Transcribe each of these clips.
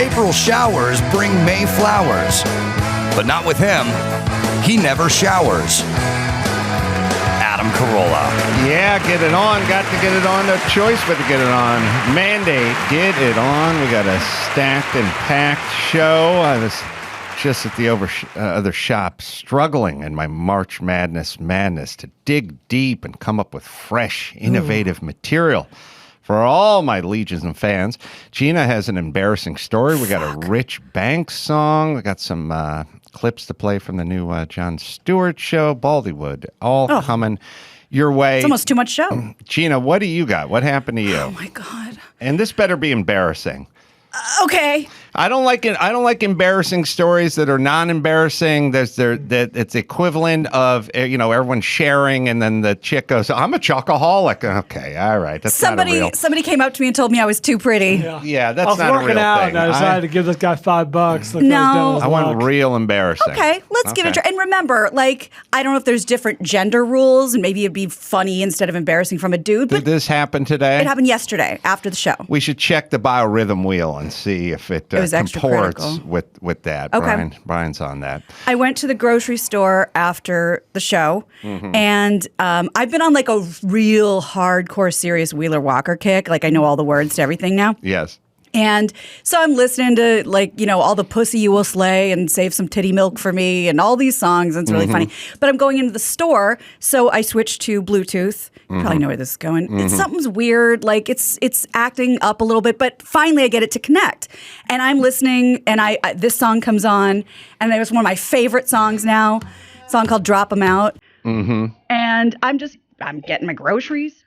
April showers bring May flowers. But not with him. He never showers. Adam Carolla. Yeah, get it on. Got to get it on. No choice but to get it on. Mandate, get it on. We got a stacked and packed show. I was just at the other shop struggling in my March Madness to dig deep and come up with fresh, innovative material for all my legions and fans. Gina has an embarrassing story. We got a Rich Banks song. We got some clips to play from the new Jon Stewart show, Baldywood, all coming your way. It's almost too much show. Gina, what do you got? What happened to you? Oh, my God. And this better be embarrassing. Okay. I don't like it. I don't like embarrassing stories that are non-embarrassing. That it's equivalent of everyone sharing, and then the chick goes, "I'm a chocoholic." Okay, all right. That's somebody came up to me and told me I was too pretty. Yeah, that's not a real thing. I was working out, and I decided to give this guy $5. No, I want real embarrassing. Okay, let's give it a try. And remember, I don't know if there's different gender rules, and maybe it'd be funny instead of embarrassing from a dude. Did this happen today? It happened yesterday after the show. We should check the biorhythm wheel and see if it comports with that. Okay. Brian's on that. I went to the grocery store after the show, and I've been on a real hardcore, serious Wheeler Walker kick. I know all the words to everything now. Yes. And so I'm listening to all the Pussy You Will Slay and Save Some Titty Milk for Me and all these songs. And it's really funny. But I'm going into the store, so I switched to Bluetooth. You probably know where this is going. Something's weird. It's acting up a little bit. But finally I get it to connect. And I'm listening, and this song comes on. And it was one of my favorite songs now. A song called Drop 'Em Out. And I'm getting my groceries.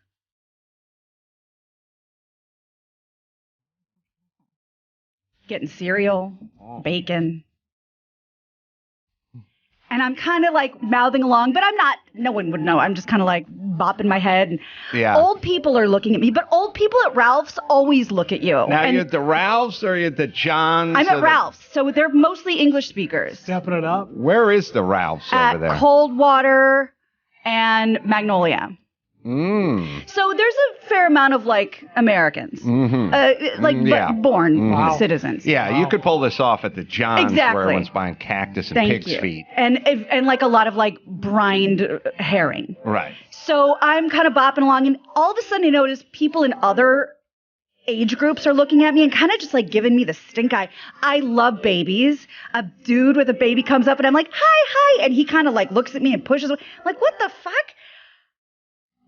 Getting cereal, bacon. And I'm kind of mouthing along, but I'm not, no one would know. I'm just kind of bopping my head. And old people are looking at me, but old people at Ralph's always look at you. Now, you're at the Ralph's or you're at the John's? I'm at Ralph's, so they're mostly English speakers. Stepping it up. Where is the Ralph's over there? Coldwater and Magnolia. So there's a fair amount of Americans, born citizens. Yeah, you could pull this off at the John's where Exactly. everyone's buying cactus and pig's feet. And a lot of brined herring. Right. So I'm kind of bopping along, and all of a sudden I notice people in other age groups are looking at me and kind of just giving me the stink eye. I love babies. A dude with a baby comes up and I'm like, hi. And he kind of looks at me and pushes away. What the fuck?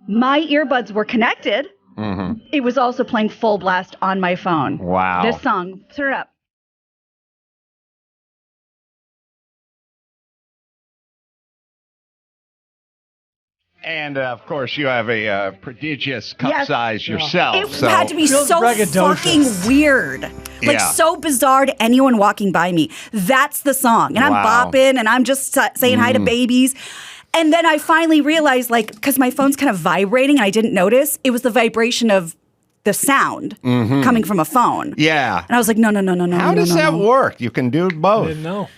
My earbuds were connected. It was also playing full blast on my phone. Wow. This song. Turn it up. And, of course, you have a prodigious cup size yourself. It had to be so fucking weird. So bizarre to anyone walking by me. That's the song. And I'm bopping, and I'm just saying hi to babies. And then I finally realized, because my phone's kind of vibrating and I didn't notice, it was the vibration of the sound coming from a phone. Yeah. And I was like, no. How does that work? You can do both.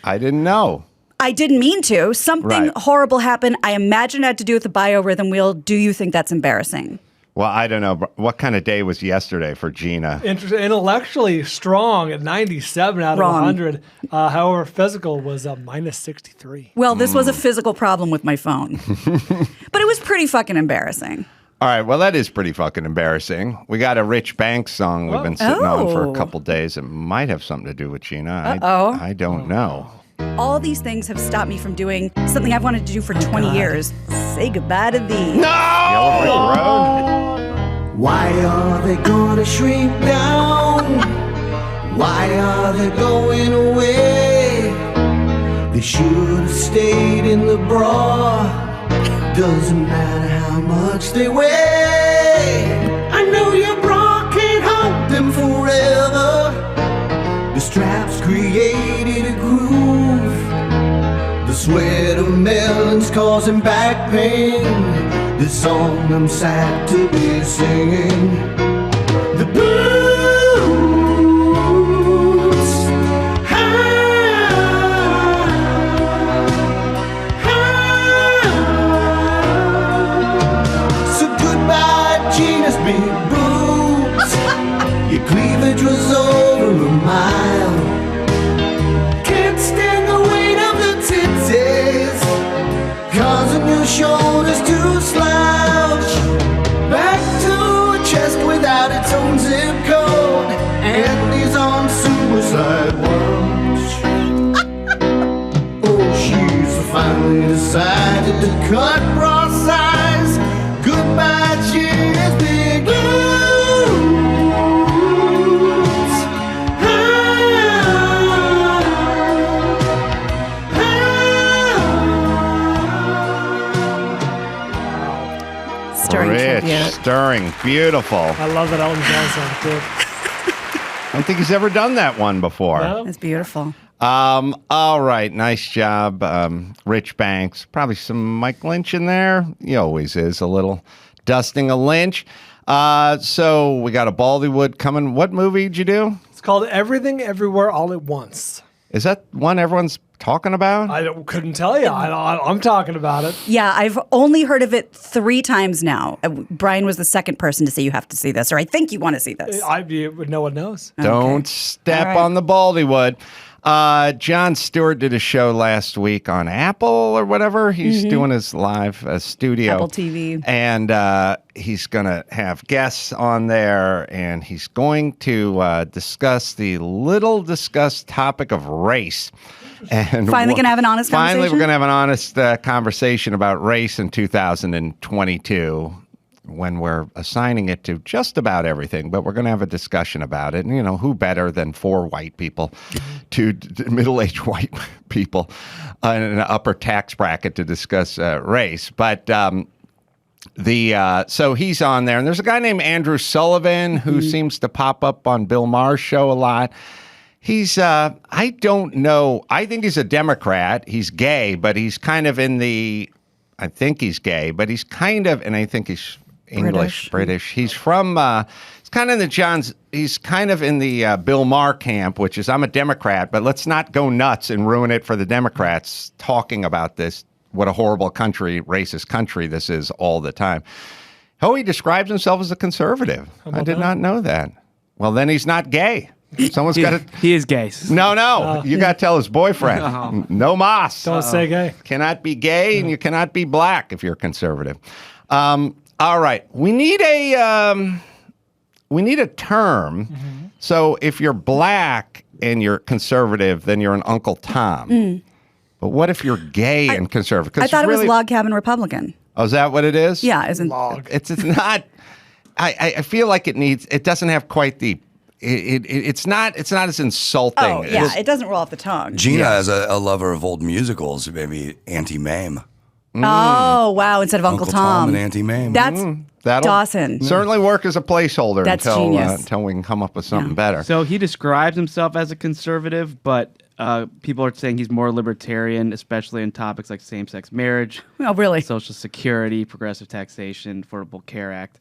I didn't know. I didn't mean to. Something horrible happened. I imagine it had to do with the biorhythm wheel. Do you think that's embarrassing? Well, I don't know. What kind of day was yesterday for Gina? Intellectually strong at 97 out of 100. However, physical was a minus 63. Well, this was a physical problem with my phone. But it was pretty fucking embarrassing. All right. Well, that is pretty fucking embarrassing. We got a Rich Banks song we've been sitting on for a couple days. It might have something to do with Gina. I don't know. All these things have stopped me from doing something I've wanted to do for 20 years. Say goodbye to thee. No! Yellow Brick Road. Why are they gonna shrink down? Why are they going away? They should have stayed in the bra. Doesn't matter how much they weigh. I know your bra can't hold them forever. The straps created a groove. The sweat of melons causing back pain. This song I'm sad to be singing. The blues. So goodbye, Gina's big boobs. Your cleavage was over a mile. sidewalks. Oh, she's finally decided to cut cross eyes. Goodbye, cheers, big blues. Stirring Rich, tribute. stirring, beautiful. I love that Elton John song too. I don't think he's ever done that one before. No? That's beautiful. All right, nice job, Rich Banks. Probably some Mike Lynch in there. He always is a little dusting a Lynch. So we got a Baldywood coming. What movie did you do? It's called Everything Everywhere All at Once. Is that one everyone's talking about? Couldn't tell you. I'm talking about it. Yeah, I've only heard of it 3 times now. Brian was the second person to say you have to see this, or I think you want to see this. No one knows. Don't step All right. on the Baldywood. Jon Stewart did a show last week on Apple or whatever. He's doing his live studio. Apple TV. And he's going to have guests on there, and he's going to discuss the little discussed topic of race. And Finally gonna have an honest Finally, we're conversation? going to have an honest conversation about race in 2022. When we're assigning it to just about everything, but we're going to have a discussion about it. And, you know, who better than 4 white people, middle-aged white people in an upper tax bracket to discuss race. But so he's on there. And there's a guy named Andrew Sullivan who seems to pop up on Bill Maher's show a lot. He's, I don't know. I think he's a Democrat. He's gay, but he's kind of in the, I think he's gay, but he's kind of, and I think he's English, British. He's from, he's kind of in the Bill Maher camp, which is I'm a Democrat, but let's not go nuts and ruin it for the Democrats talking about this, what a horrible country, racist country this is all the time. Oh, he describes himself as a conservative. I did not know that. Well, then he's not gay. Someone's got to. He is gay. No. You got to tell his boyfriend. No mas. Don't say gay. Cannot be gay, and you cannot be black if you're conservative. All right, we need a term. So if you're black and you're conservative, then you're an Uncle Tom. But what if you're gay and conservative? 'Cause I thought it was really- log cabin Republican. Oh, is that what it is? Yeah, isn't It's not. I feel like it doesn't have quite the. It's not as insulting. Oh, yeah, it doesn't roll off the tongue. Gina, as a lover of old musicals, maybe Auntie Mame. Oh, wow, instead of Uncle Tom. and Auntie Mame. That's That'll Dawson. certainly work as a placeholder That's genius. until we can come up with something better. So he describes himself as a conservative, but people are saying he's more libertarian, especially in topics like same-sex marriage, Oh, really? Social Security, progressive taxation, Affordable Care Act.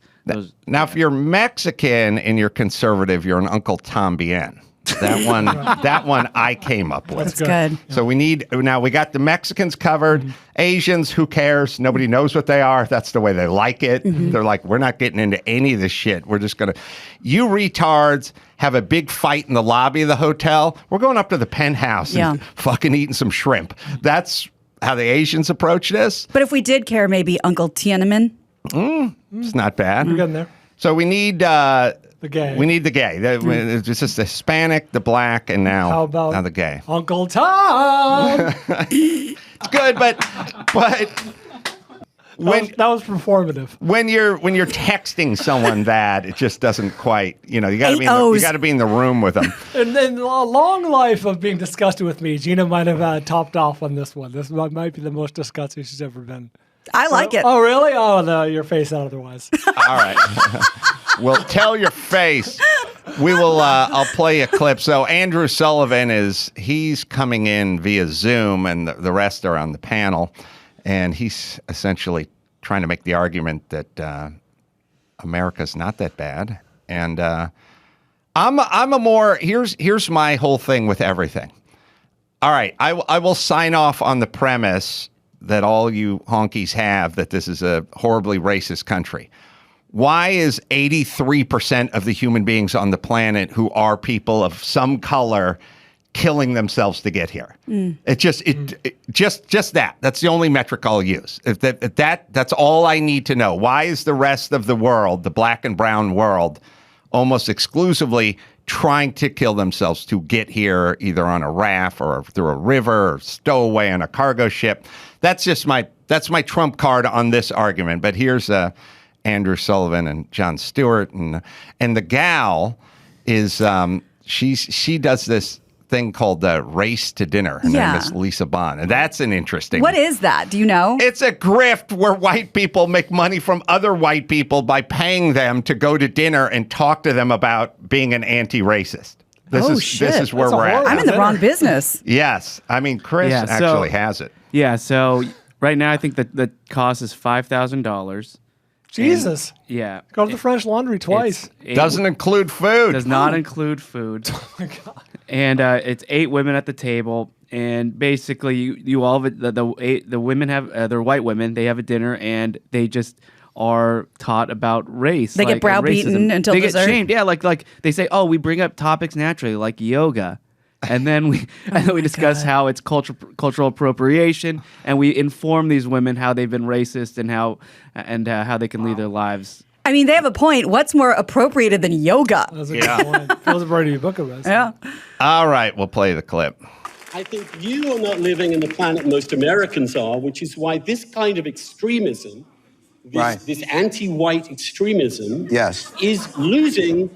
Now, if you're Mexican and you're conservative, you're an Uncle Tom Bien. That one I came up with. That's good. So we got the Mexicans covered. Asians, who cares? Nobody knows what they are. That's the way they like it. They're like, we're not getting into any of this shit. We're just going to, you retards have a big fight in the lobby of the hotel. We're going up to the penthouse and fucking eating some shrimp. That's how the Asians approach this. But if we did care, maybe Uncle Tiananmen. It's not bad. We're getting there. So we need The gay. We need the gay. It's just the Hispanic, the black, and now How about now the gay. Uncle Tom? It's good, but that was performative. when you're texting someone that, it just doesn't quite. You got to 8 be O's. in the room with them. And then a long life of being disgusted with me, Gina might have topped off on this one. This might be the most disgusting she's ever been. I like it. Oh, really? Oh, no, your face out otherwise. All right. Well, tell your face. We will. I'll play a clip. So Andrew Sullivan he's coming in via Zoom, and the rest are on the panel, and he's essentially trying to make the argument that America's not that bad. And I'm a more. Here's my whole thing with everything. All right, I will sign off on the premise that all you honkies have that this is a horribly racist country. Why is 83% of the human beings on the planet who are people of some color killing themselves to get here? It just that. That's the only metric I'll use. That's all I need to know. Why is the rest of the world, the black and brown world, almost exclusively trying to kill themselves to get here, either on a raft or through a river or stowaway on a cargo ship. That's my trump card on this argument. But here's Andrew Sullivan and Jon Stewart, and the gal is she does this thing called the Race to Dinner. Her name is Lisa Bond, and that's an interesting. What is that? Do you know? It's a grift where white people make money from other white people by paying them to go to dinner and talk to them about being an anti-racist. This is where we're at. I'm in the wrong business. Yes, I mean Chris actually has it. Yeah, so right now I think that the cost is $5,000. Jesus. Yeah. Go to the French Laundry twice. Doesn't include food. Does not include food. Oh my God. And it's 8 women at the table, and basically you all the women have they're white women. They have a dinner, and they just are taught about race. They get browbeaten until they dessert. get shamed. Yeah, like they say, oh, we bring up topics naturally, like yoga. And then we discuss how it's cultural appropriation, and we inform these women how they've been racist and how they can lead their lives. I mean, they have a point. What's more appropriated than yoga? That's a good point. Feels a Brady Bucharest. Yeah. All right, we'll play the clip. I think you are not living in the planet most Americans are, which is why this kind of extremism, this anti-white extremism, is losing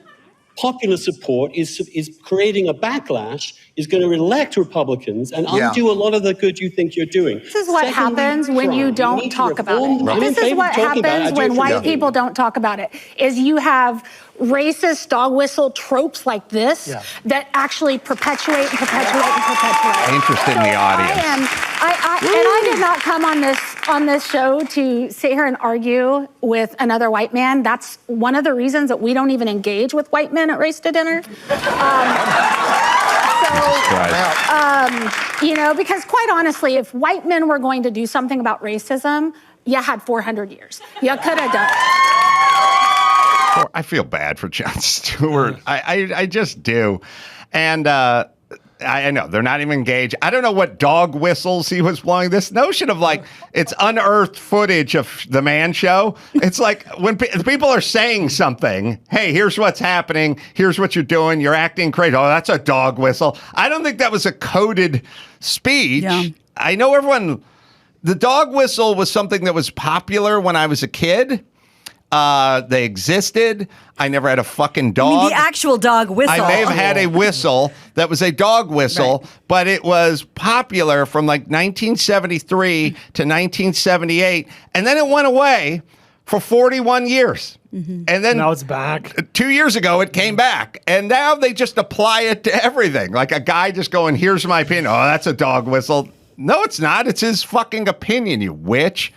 popular support, is creating a backlash, is going to elect Republicans and undo a lot of the good you think you're doing. This is what happens when you don't talk about it. This is what happens when white people don't talk about it, is you have racist dog whistle tropes like this that actually perpetuate and perpetuate and perpetuate. Interested in the audience. I did not come on this show to sit here and argue with another white man. That's one of the reasons that we don't even engage with white men at Race to Dinner. Because quite honestly, if white men were going to do something about racism, you had 400 years. You could have done it. I feel bad for Jon Stewart. I just do. And I know they're not even engaged. I don't know what dog whistles he was blowing. This notion of it's unearthed footage of the Man Show. It's like when people are saying something, hey, here's what's happening. Here's what you're doing. You're acting crazy. Oh, that's a dog whistle. I don't think that was a coded speech. Yeah. I know the dog whistle was something that was popular when I was a kid. They existed. I never had a fucking dog. You mean the actual dog whistle? I may have had a whistle that was a dog whistle, but it was popular from 1973 to 1978, and then it went away for 41 years. Mm-hmm. And then now it's back. 2 years ago, it came back, and now they just apply it to everything. Like a guy just going, "Here's my opinion." Oh, that's a dog whistle. No, it's not. It's his fucking opinion, you witch.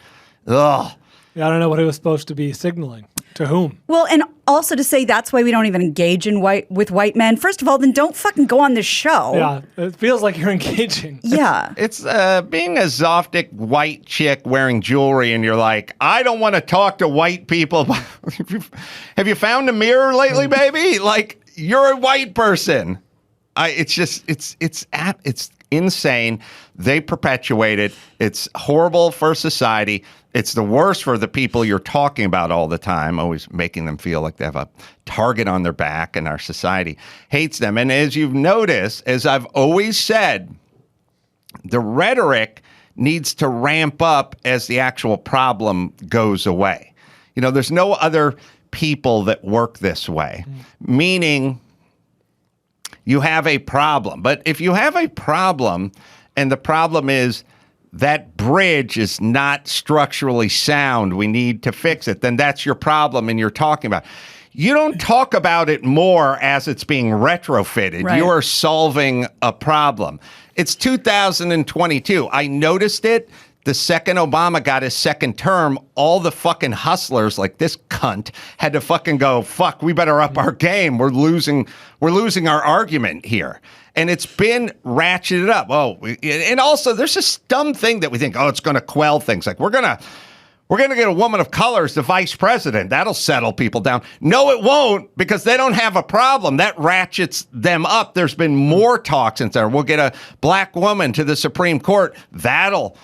Ugh. Yeah, I don't know what he was supposed to be signaling. To whom? Well, and also to say that's why we don't even engage with white men. First of all, then don't fucking go on this show. Yeah, it feels like you're engaging. Yeah. It's being a Zoftic white chick wearing jewelry and you're like, I don't want to talk to white people. Have you found a mirror lately, baby? Like, you're a white person. It's insane. They perpetuate it. It's horrible for society. It's the worst for the people you're talking about all the time, always making them feel like they have a target on their back, and our society hates them. And as you've noticed, as I've always said, the rhetoric needs to ramp up as the actual problem goes away. You know, there's no other people that work this way, meaning you have a problem. But if you have a problem and the problem is that bridge is not structurally sound, we need to fix it, then that's your problem and you're talking about it. You don't talk about it more as it's being retrofitted. Right. You are solving a problem. It's 2022. I noticed it. The second Obama got his second term, all the fucking hustlers like this cunt had to fucking go, fuck, we better up our game. We're losing our argument here. And it's been ratcheted up. And also there's this dumb thing that we think, it's going to quell things. Like we're going to get a woman of color as the vice president. That'll settle people down. No, it won't, because they don't have a problem. That ratchets them up. There's been more talk since there. We'll get a black woman to the Supreme Court. That'll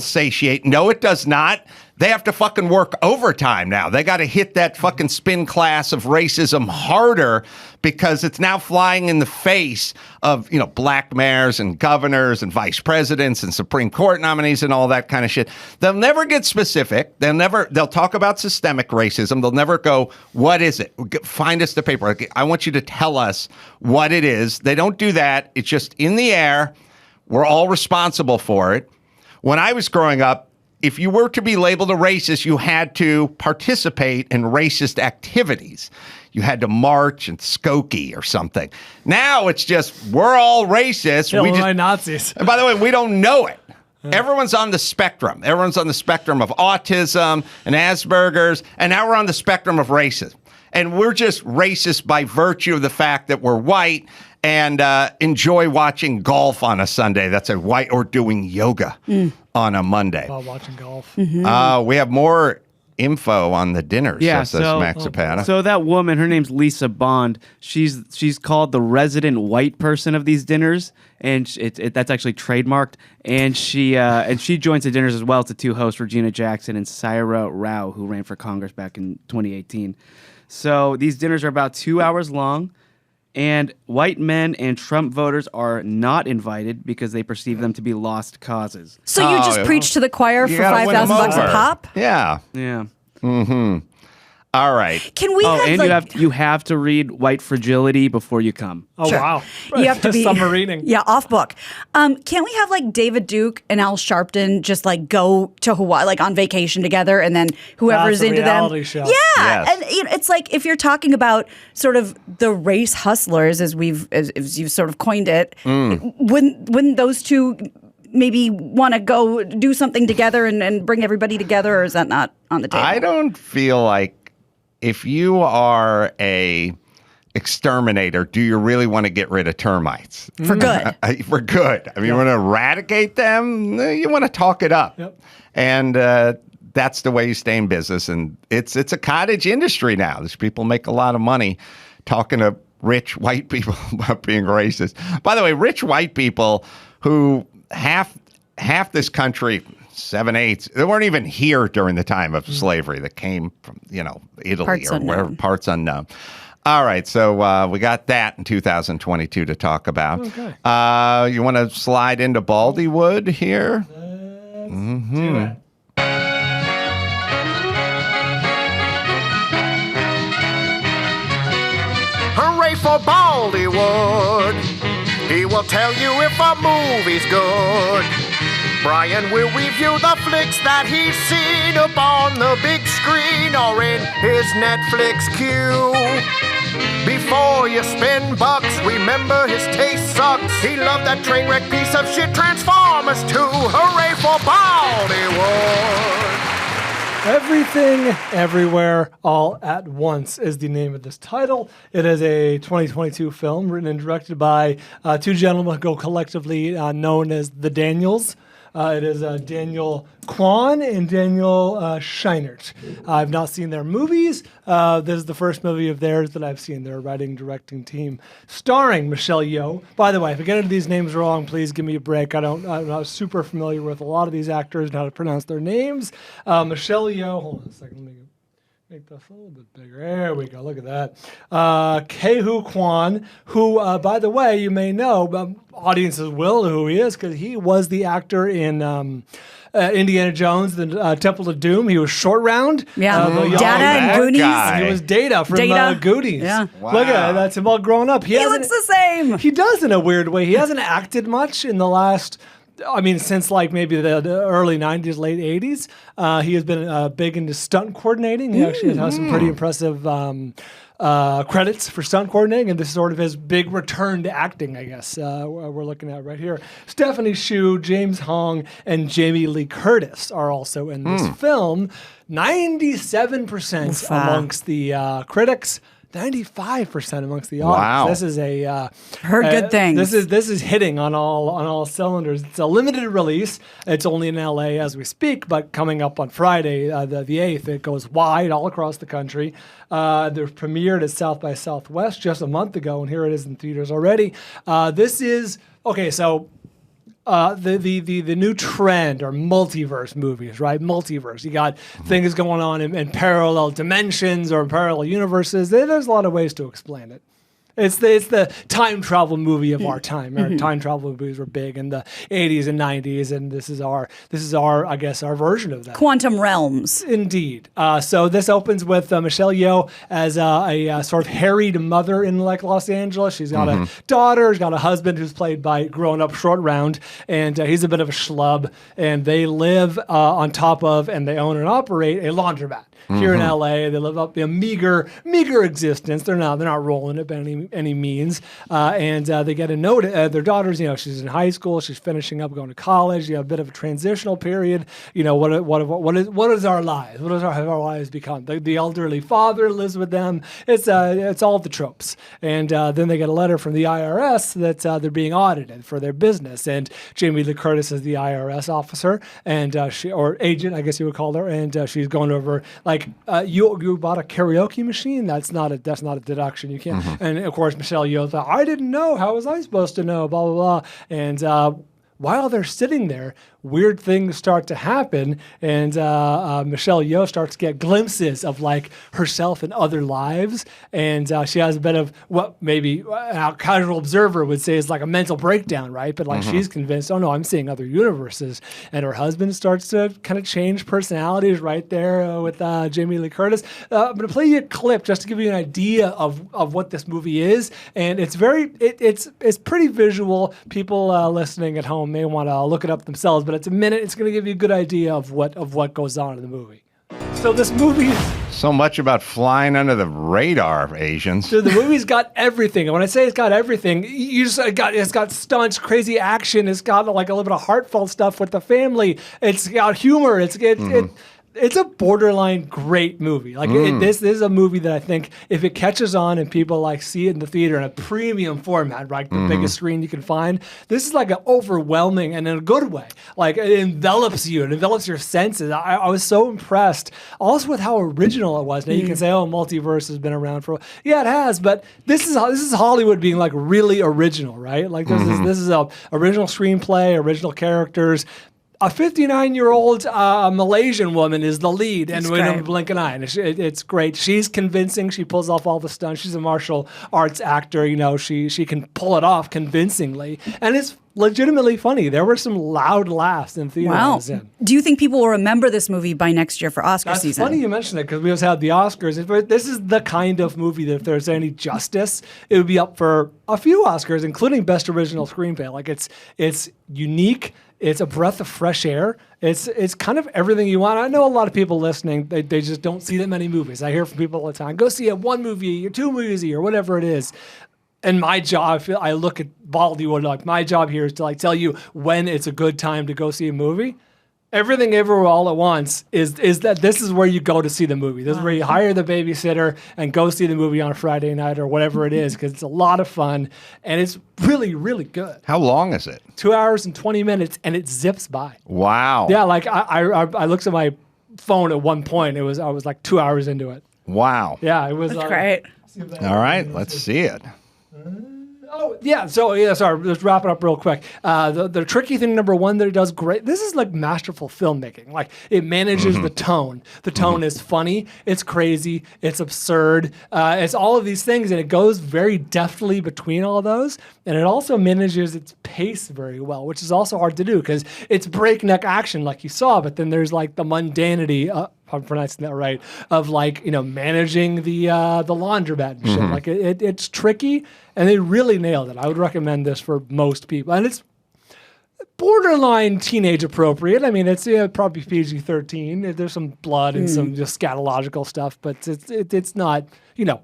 satiate. No, it does not. They have to fucking work overtime now. They got to hit that fucking spin class of racism harder because it's now flying in the face of, black mayors and governors and vice presidents and Supreme Court nominees and all that kind of shit. They'll never get specific. They'll talk about systemic racism. They'll never go, what is it? Find us the paper. I want you to tell us what it is. They don't do that. It's just in the air. We're all responsible for it. When I was growing up, if you were to be labeled a racist, you had to participate in racist activities. You had to march and Skokie or something. Now it's just, we're all racist. Illinois Nazis. And by the way, we don't know it. Everyone's on the spectrum. Everyone's on the spectrum of autism and Asperger's, and now we're on the spectrum of racism. And we're just racist by virtue of the fact that we're white and enjoy watching golf on a Sunday. That's a white, or doing yoga on a Monday. While watching golf. We have more info on the dinners. Yeah, says Max Zapata. So that woman, her name's Lisa Bond. She's called the resident white person of these dinners, and that's actually trademarked. And she joins the dinners as well as the two hosts, Regina Jackson and Saira Rao, who ran for Congress back in 2018. So these dinners are about 2 hours long. And white men and Trump voters are not invited because they perceive them to be lost causes. So you just preach to the choir for $5,000 a pop? Yeah. Yeah. Mm-hmm. All right. Can we you have to read White Fragility before you come. Oh, wow. You have to be summer reading. Yeah, off book. Can't we have David Duke and Al Sharpton just go to Hawaii on vacation together, and then whoever's That's a into them? reality show. Yeah, Yes. and it's if you're talking about sort of the race hustlers, as you've sort of coined it, wouldn't those two maybe want to go do something together and bring everybody together, or is that not on the table? I don't feel like, if you are a exterminator, do you really want to get rid of termites? For good. For good. I mean, you want to eradicate them? You want to talk it up. Yep. And that's the way you stay in business. And it's a cottage industry now. These people make a lot of money talking to rich white people about being racist. By the way, rich white people who half this country, 7/8, they weren't even here during the time of slavery. That came from, Italy Parts or wherever, parts unknown. All right, so we got that in 2022 to talk about. Okay. You want to slide into Baldywood here? Let's do it. Hooray for Baldywood! He will tell you if a movie's good. Bryan will review the flicks that he's seen up on the big screen or in his Netflix queue. Before you spend bucks, remember his taste sucks. He loved that train wreck piece of shit Transformers 2. Hooray for Baldywood! Everything, Everywhere, All at Once is the name of this title. It is a 2022 film written and directed by two gentlemen who go collectively known as the Daniels. It is Daniel Kwan and Daniel Scheinert. I've not seen their movies. This is the first movie of theirs that I've seen. Their writing, directing team, starring Michelle Yeoh. By the way, if I get into these names wrong, please give me a break. I'm not super familiar with a lot of these actors and how to pronounce their names. Michelle Yeoh. Hold on a second. Let me make this a little bit bigger. There we go. Look at that. Kehu Kwan, who, by the way, you may know, audiences will know who he is because he was the actor in Indiana Jones, the Temple of Doom. He was Short Round. Yeah. Data and Goonies. guy. He was Data from Goonies. Yeah. Wow. Look at that. That's him all grown up. He looks the same. He does in a weird way. He hasn't acted much in the last... since maybe the early 90s, late 80s, he has been big into stunt coordinating. He actually has some pretty impressive credits for stunt coordinating, and this is sort of his big return to acting, I guess, we're looking at right here. Stephanie Hsu, James Hong, and Jamie Lee Curtis are also in this film. 97% amongst the critics. 95% amongst the audience. Wow. This is Heard good things. This is hitting on all cylinders. It's a limited release. It's only in LA as we speak, but coming up on Friday, the 8th, it goes wide all across the country. They premiered at South by Southwest just a month ago, and here it is in theaters already. This is okay. So the new trend are multiverse movies, right? Multiverse. You got things going on in parallel dimensions or parallel universes. There's a lot of ways to explain it. It's the time travel movie of our time. Our time travel movies were big in the 80s and 90s, and this is our I guess our version of that. Quantum realms. Indeed. So this opens with Michelle Yeoh as a sort of harried mother in like Los Angeles. She's got a daughter, she's got a husband who's played by grown-up Short Round, and he's a bit of a schlub, and they live on top of and they own and operate a laundromat. Here in LA, they live up a meager existence. They're not rolling it by any means. And they get a note. Their daughter's, she's in high school. She's finishing up going to college. You have a bit of a transitional period. What is our lives? What have our lives become? The elderly father lives with them. It's all the tropes. And then they get a letter from the IRS that they're being audited for their business. And Jamie Lee Curtis is the IRS officer and or agent, I guess you would call her. And she's going over you bought a karaoke machine. That's not a deduction. You can't. And of course, Michelle Yeoh thought, I didn't know. How was I supposed to know? Blah blah blah. And while they're sitting there, weird things start to happen, and Michelle Yeoh starts to get glimpses of like herself in other lives, and she has a bit of what maybe a casual observer would say is like a mental breakdown, right? But like she's convinced, oh no, I'm seeing other universes, and her husband starts to kind of change personalities right there with Jamie Lee Curtis. I'm going to play you a clip just to give you an idea of what this movie is, and it's pretty visual. People listening at home may want to look it up themselves, but it's a minute. It's going to give you a good idea of what goes on in the movie. So this movie, so much about flying under the radar, Asians. So the movie's got everything. And when I say it's got everything, it's got stunts, crazy action. It's got like a little bit of heartfelt stuff with the family. It's got humor. It's a borderline great movie. Like this is a movie that I think if it catches on and people like see it in the theater in a premium format, right, the biggest screen you can find, this is like an overwhelming and in a good way. Like it envelops you, it envelops your senses. I was so impressed also with how original it was. Now you can say, oh, multiverse has been around for a while. Yeah, it has, but this is Hollywood being like really original, right? Like this is a original screenplay, original characters. A 59-year-old Malaysian woman is the lead, and we don't blink an eye. And it's great. She's convincing. She pulls off all the stunts. She's a martial arts actor. She can pull it off convincingly, and it's legitimately funny. There were some loud laughs in theaters. Wow. Do you think people will remember this movie by next year for Oscar season? It's funny you mention it because we just had the Oscars. This is the kind of movie that if there's any justice, it would be up for a few Oscars, including Best Original Screenplay. Like it's unique. It's a breath of fresh air. It's kind of everything you want. I know a lot of people listening, they just don't see that many movies. I hear from people all the time, go see one movie a year, 2 movies a year, whatever it is. And my job, I look at Baldywood, like my job here is to like tell you when it's a good time to go see a movie. Everything Everywhere All at Once is that this is where you go to see the movie. This is where you hire the babysitter and go see the movie on a Friday night or whatever it is, because it's a lot of fun and it's really, really good. How long is it? 2 hours and 20 minutes, and it zips by. Wow. Yeah, like I looked at my phone at one point. I was like 2 hours into it. Wow. Yeah, it was. That's great. All right, let's see it. Oh, yeah. So, sorry, let's wrap it up real quick. The tricky thing, number one, that it does great, this is like masterful filmmaking. Like, it manages the tone. The tone is funny, it's crazy, it's absurd, it's all of these things, and it goes very deftly between all those. And it also manages its pace very well, which is also hard to do because it's breakneck action like you saw, but then there's like the mundanity, if I'm pronouncing that right, of like, managing the laundromat and shit. Like it's tricky, and they really nailed it. I would recommend this for most people. And it's borderline teenage appropriate. I mean, it's probably PG-13. There's some blood and some just scatological stuff, but it's not,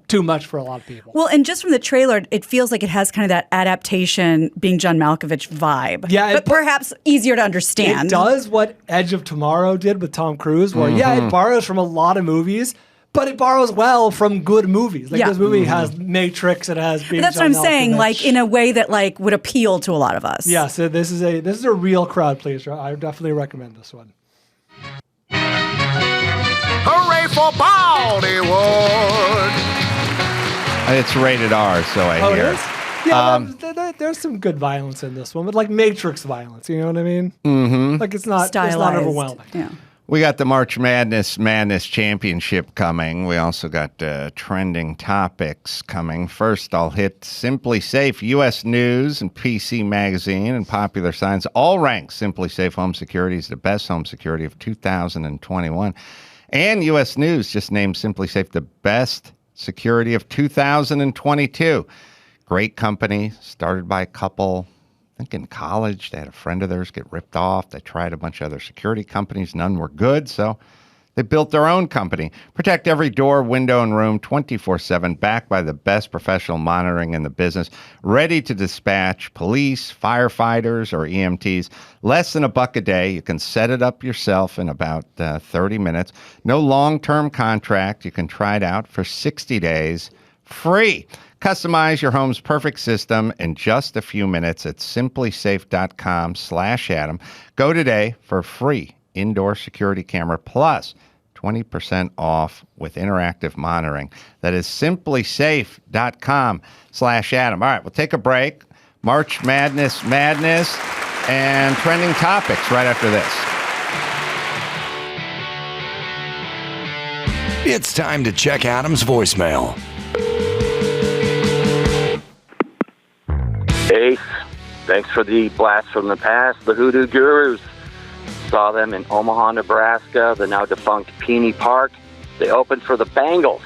too much for a lot of people. Well, and just from the trailer, it feels like it has kind of that adaptation being John Malkovich vibe. Yeah. But perhaps easier to understand. It does what Edge of Tomorrow did with Tom Cruise, where, it borrows from a lot of movies, but it borrows well from good movies. Like this movie has Matrix, it has being That's John what I'm saying, Malkovich. like in a way that like would appeal to a lot of us. Yeah, so this is a real crowd pleaser. I definitely recommend this one. Hooray for Baldywood! It's rated R, so I hear. It is? Yeah, there's some good violence in this one, but like Matrix violence. You know what I mean? Mm-hmm. Like it's not overwhelming. Yeah. We got the March Madness Championship coming. We also got trending topics coming. First, I'll hit Simply Safe. U.S. News and PC Magazine and Popular Science all rank Simply Safe Home Security as the best home security of 2021. And U.S. News just named Simply Safe the best security of 2022. Great company, started by a couple, I think in college. They had a friend of theirs get ripped off. They tried a bunch of other security companies. None were good, so they built their own company. Protect every door, window, and room 24/7, backed by the best professional monitoring in the business, ready to dispatch police, firefighters, or EMTs. Less than $1 a day. You can set it up yourself in about 30 minutes. No long-term contract. You can try it out for 60 days free. Customize your home's perfect system in just a few minutes at simplysafe.com/Adam. Go today for a free indoor security camera plus 20% off with interactive monitoring. That is simplysafe.com/Adam. All right, we'll take a break. March Madness and trending topics right after this. It's time to check Adam's voicemail. Ace, thanks for the blast from the past. The Hoodoo Gurus. Saw them in Omaha, Nebraska, the now defunct Peony Park. They opened for the Bengals.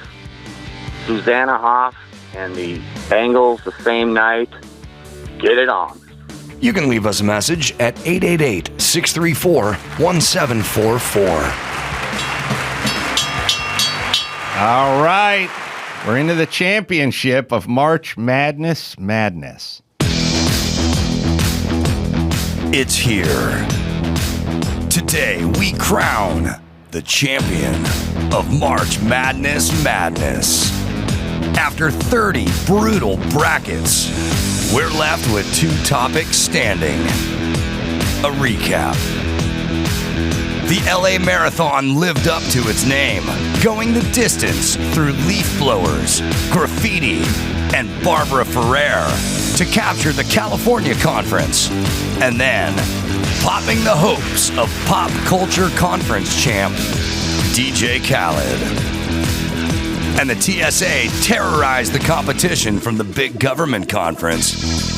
Susanna Hoff and the Bengals the same night. Get it on. You can leave us a message at 888-634-1744. All right. We're into the championship of March Madness. It's here. Today, we crown the champion of March Madness. After 30 brutal brackets, we're left with 2 topics standing. A recap. The LA Marathon lived up to its name, going the distance through leaf blowers, graffiti, and Barbara Ferrer to capture the California Conference, and then popping the hopes of pop culture conference champ DJ Khaled. And the TSA terrorized the competition from the big government conference,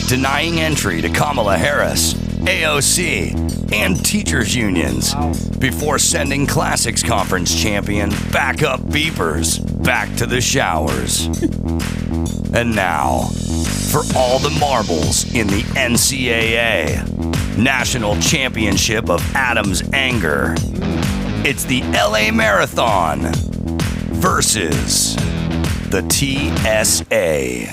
denying entry to Kamala Harris, AOC, and teachers' unions before sending Classics Conference champion Backup Beepers back to the showers. And now, for all the marbles in the NCAA, National Championship of Adam's Anger, it's the LA Marathon versus the TSA.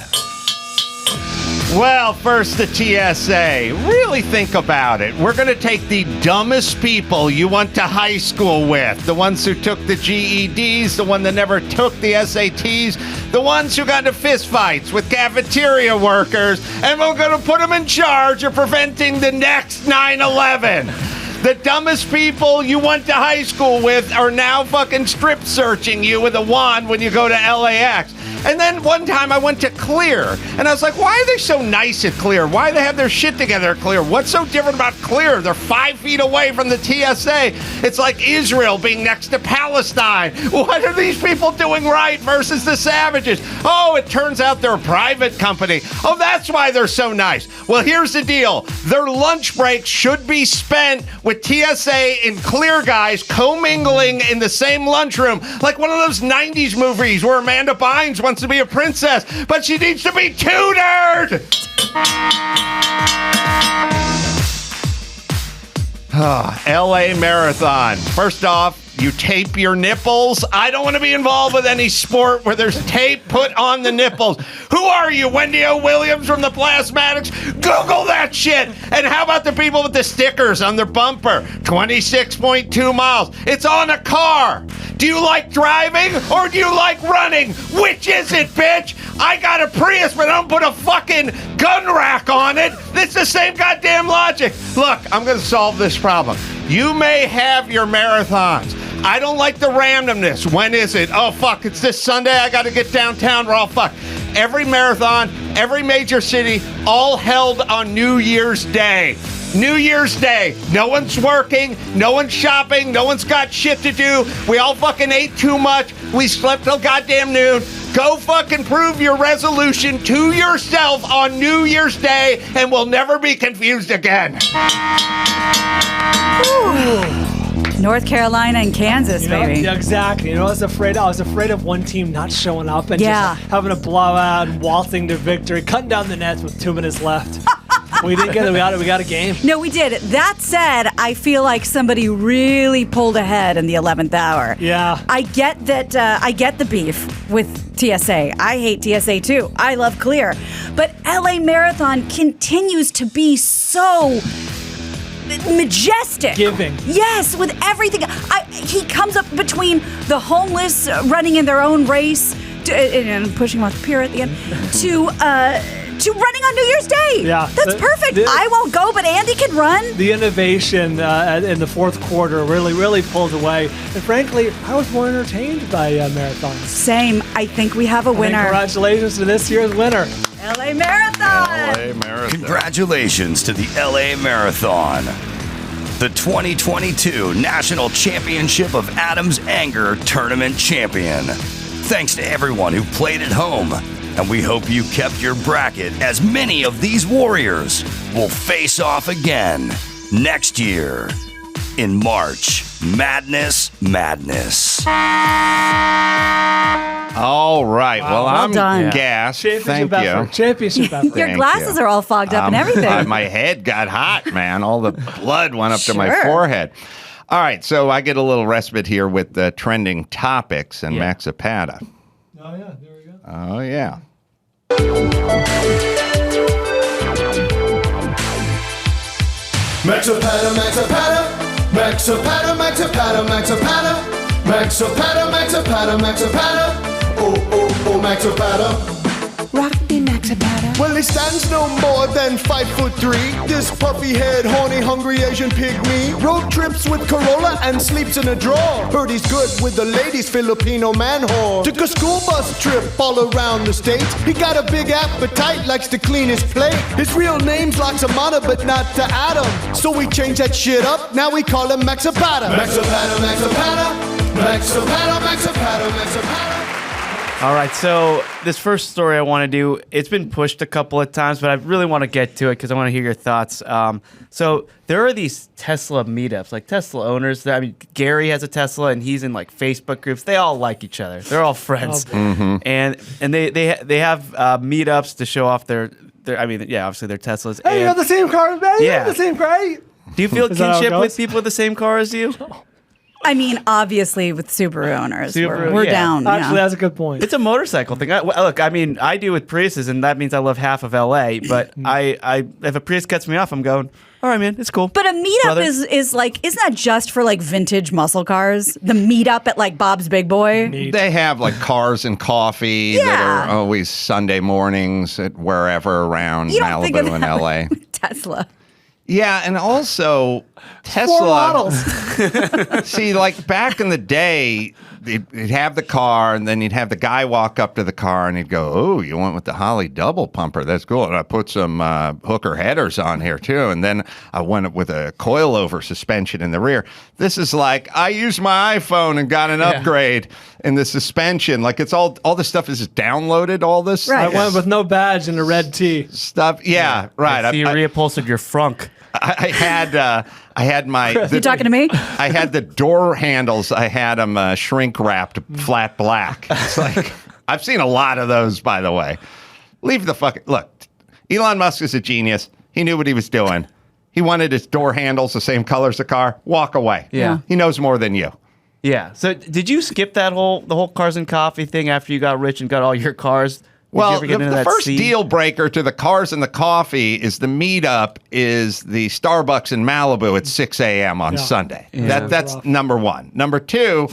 Well, first the TSA. Really think about it. We're going to take the dumbest people you went to high school with, the ones who took the GEDs, the one that never took the SATs, the ones who got into fistfights with cafeteria workers, and we're going to put them in charge of preventing the next 9/11. The dumbest people you went to high school with are now fucking strip searching you with a wand when you go to LAX. And then one time I went to Clear, and I was like, why are they so nice at Clear? Why do they have their shit together at Clear? What's so different about Clear? They're 5 feet away from the TSA. It's like Israel being next to Palestine. What are these people doing right versus the savages? Oh, it turns out they're a private company. Oh, that's why they're so nice. Well, here's the deal. Their lunch breaks should be spent with TSA and Clear guys commingling in the same lunchroom, like one of those 90s movies where Amanda Bynes wants to be a princess, but she needs to be tutored! LA Marathon. First off, you tape your nipples. I don't want to be involved with any sport where there's tape put on the nipples. Who are you, Wendy O. Williams from the Plasmatics? Google that shit. And how about the people with the stickers on their bumper? 26.2 miles. It's on a car. Do you like driving or do you like running? Which is it, bitch? I got a Prius, but I don't put a fucking gun rack on it. It's the same goddamn logic. Look, I'm going to solve this problem. You may have your marathons. I don't like the randomness. When is it? Oh, fuck, it's this Sunday. I got to get downtown. We're all fucked. Every marathon, every major city, all held on New Year's Day. New Year's Day. No one's working. No one's shopping. No one's got shit to do. We all fucking ate too much. We slept till goddamn noon. Go fucking prove your resolution to yourself on New Year's Day, and we'll never be confused again. North Carolina and Kansas, baby. Yeah, exactly. I was afraid of one team not showing up and just having a blowout, waltzing to victory, cutting down the nets with 2 minutes left. We didn't get it. We got a game. No, we did. That said, I feel like somebody really pulled ahead in the 11th hour. Yeah. I get that. I get the beef with TSA. I hate TSA too. I love Clear. But LA Marathon continues to be so majestic. Giving. Yes, with everything. He comes up between the homeless running in their own race and pushing them off the pier at the end to running on New Year's Day. Yeah. That's perfect. I won't go, but Andy can run. The innovation in the fourth quarter really pulled away. And frankly, I was more entertained by marathons. Same. I think we have a winner. Congratulations to this year's winner. LA Marathon. LA Marathon. Congratulations to the LA Marathon, the 2022 National Championship of Adams Anger Tournament champion. Thanks to everyone who played at home, and we hope you kept your bracket, as many of these warriors will face off again next year in March Madness. All right. Wow. Well, I'm done. gassed. Thank you. Championship effort. Your glasses are all fogged up and everything. My head got hot, man. All the blood went up to my forehead. All right, so I get a little respite here with the trending topics and Maxipata. Oh, yeah, there we go. Oh, yeah. Maxipata, Maxipata, Maxipata, Maxipata, Maxipata, Maxipata, Maxipata, Maxipata, oh, Maxipata. Rock me, Maxipata. Well, he stands no more than 5'3". This puffy-head, horny, hungry Asian pygmy road trips with Carolla and sleeps in a drawer. Heard he's good with the ladies, Filipino man whore. Took a school bus trip all around the state. He got a big appetite, likes to clean his plate. His real name's Laksamana, but not to Adam. So we changed that shit up. Now we call him Maxipata. Maxipata, Maxipata, Maxipata, Maxipata, Maxipata. All right, so this first story I want to do, it's been pushed a couple of times, but I really want to get to it because I want to hear your thoughts. So there are these Tesla meetups, like Tesla owners. I mean, Gary has a Tesla, and he's in like Facebook groups. They all like each other. They're all friends, and they have meetups to show off their. I mean, yeah, obviously they're Teslas. Hey, you have the same car, man. You have the same car. Do you feel kinship with people with the same car as you? I mean, obviously, with Subaru owners, Subaru, we're down. Actually, that's a good point. It's a motorcycle thing. Look, I mean, I do with Priuses, and that means I love half of LA. But if a Prius cuts me off, I'm going, all right, man, it's cool. But a meetup is like, isn't that just for like vintage muscle cars? The meetup at like Bob's Big Boy? They have like cars and coffee that are always Sunday mornings at wherever around Malibu and LA. Tesla. Yeah, and also Tesla. 4 models. See, like back in the day, you'd have the car, and then you'd have the guy walk up to the car, and he'd go, "Oh, you went with the Holly double pumper? That's cool." And I put some hooker headers on here too, and then I went with a coilover suspension in the rear. This is like I used my iPhone and got an upgrade in the suspension. Like it's all this stuff is downloaded. All this. Right. I went with no badge and a red tee. Stuff. Yeah. Right. I see you reupholstered your frunk. I had my. You talking to me? I had the door handles. I had them shrink wrapped, flat black. It's like I've seen a lot of those, by the way. Leave the fucking look. Elon Musk is a genius. He knew what he was doing. He wanted his door handles the same color as the car. Walk away. Yeah. He knows more than you. Yeah. So did you skip the whole cars and coffee thing after you got rich and got all your cars? Well, the first deal breaker to the cars and the coffee is the meetup is the Starbucks in Malibu at 6 a.m. on Sunday. Yeah. That's number one. Number two,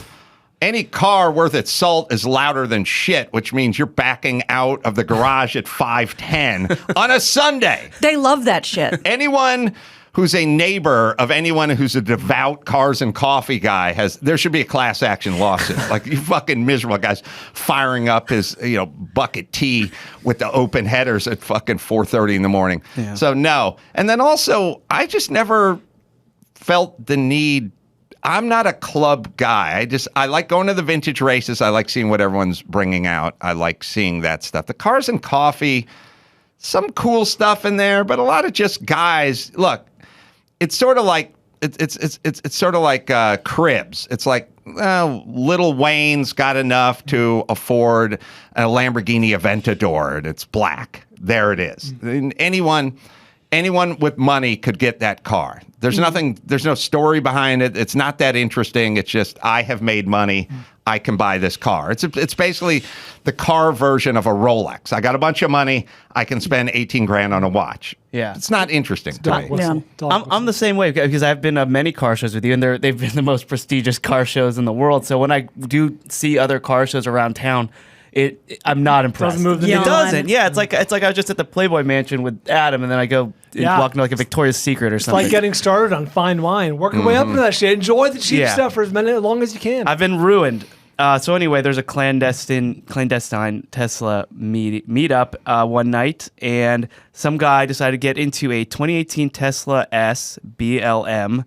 any car worth its salt is louder than shit, which means you're backing out of the garage at 5:10 on a Sunday. They love that shit. Anyone who's a neighbor of anyone who's a devout cars and coffee guy there should be a class action lawsuit. Like, you fucking miserable guys firing up his, bucket tea with the open headers at fucking 4:30 in the morning. Yeah. So no. And then also, I just never felt the need. I'm not a club guy. I like going to the vintage races. I like seeing what everyone's bringing out. I like seeing that stuff. The cars and coffee, some cool stuff in there, but a lot of just guys. Look, it's sort of like it's sort of like cribs. It's like Little Wayne's got enough to afford a Lamborghini Aventador, and it's black. There it is. Anyone with money could get that car. There's nothing. There's no story behind it. It's not that interesting. It's just, I have made money. I can buy this car. It's basically the car version of a Rolex. I got a bunch of money. I can spend $18,000 on a watch. Yeah, it's not interesting to me. Yeah. I'm the same way, because I've been to many car shows with you, and they've been the most prestigious car shows in the world. So when I do see other car shows around town, I'm not impressed. Doesn't move the It needle. doesn't. Yeah, it's like I was just at the Playboy Mansion with Adam, and then I go walk into like a Victoria's Secret or something. It's like getting started on fine wine. Work your way up into that shit. Enjoy the cheap stuff for as long as you can. I've been ruined. So anyway, there's a clandestine Tesla meetup one night, and some guy decided to get into a 2018 Tesla S BLM.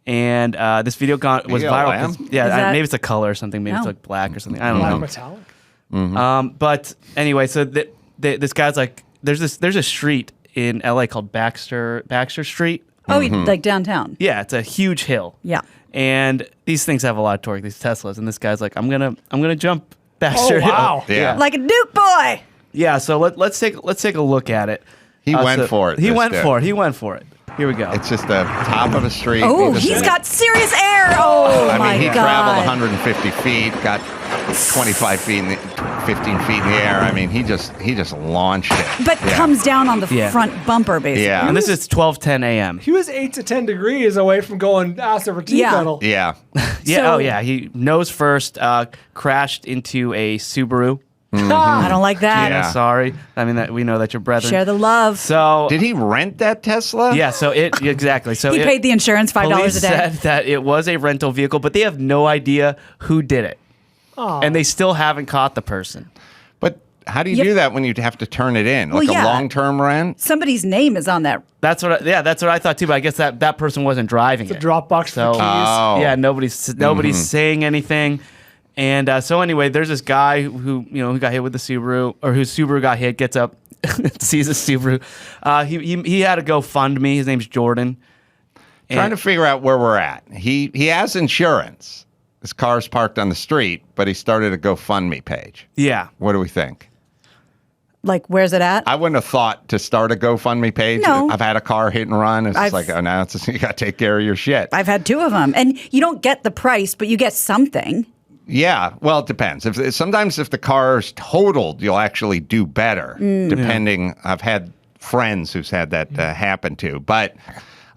And this video was viral. Maybe it's a color or something. Maybe it's like black or something. I don't know. Metallic. Mm-hmm. But anyway, so this guy's like, there's a street in LA called Baxter Street. Oh, like downtown. Yeah, it's a huge hill. Yeah. And these things have a lot of torque, these Teslas. And this guy's like, I'm gonna jump Baxter Hill. Wow. Yeah. Like a Duke boy. Yeah. So let's take a look at it. He went for it. He went for it. Here we go. It's just the top of the street. Oh, he's got serious air. Oh, I mean, he God. traveled 150 feet, got 25 feet, 15 feet in the air. I mean, he just launched it. But comes down on the front bumper, basically. Yeah. And this is 12:10 a.m. He was 8 to 10 degrees away from going ass over tea kettle. Yeah. Yeah. He nose first crashed into a Subaru. Mm-hmm. I don't like that. Gina, sorry. I mean, we know that you're brethren. Share the love. So did he rent that Tesla? Yeah. So exactly. So he paid the insurance $5 police a day. said that it was a rental vehicle, but they have no idea who did it, and they still haven't caught the person. But how do you do that when you have to turn it in, like a long-term rent? Somebody's name is on that. That's what I thought too. But I guess that person wasn't driving It's a Dropbox for keys. Yeah, nobody's saying anything. And so anyway, there's this guy who got hit with the Subaru, or whose Subaru got hit, gets up, sees a Subaru. He had to GoFundMe. His name's Jordan. Trying to figure out where we're at. He has insurance. His car's parked on the street, but he started a GoFundMe page. Yeah. What do we think? Like, where's it at? I wouldn't have thought to start a GoFundMe page. No. I've had a car hit and run. It's just like, now you got to take care of your shit. I've had 2 of them. And you don't get the price, but you get something. Yeah, well, it depends. Sometimes if the car is totaled, you'll actually do better, depending. I've had friends who's had that happen to. But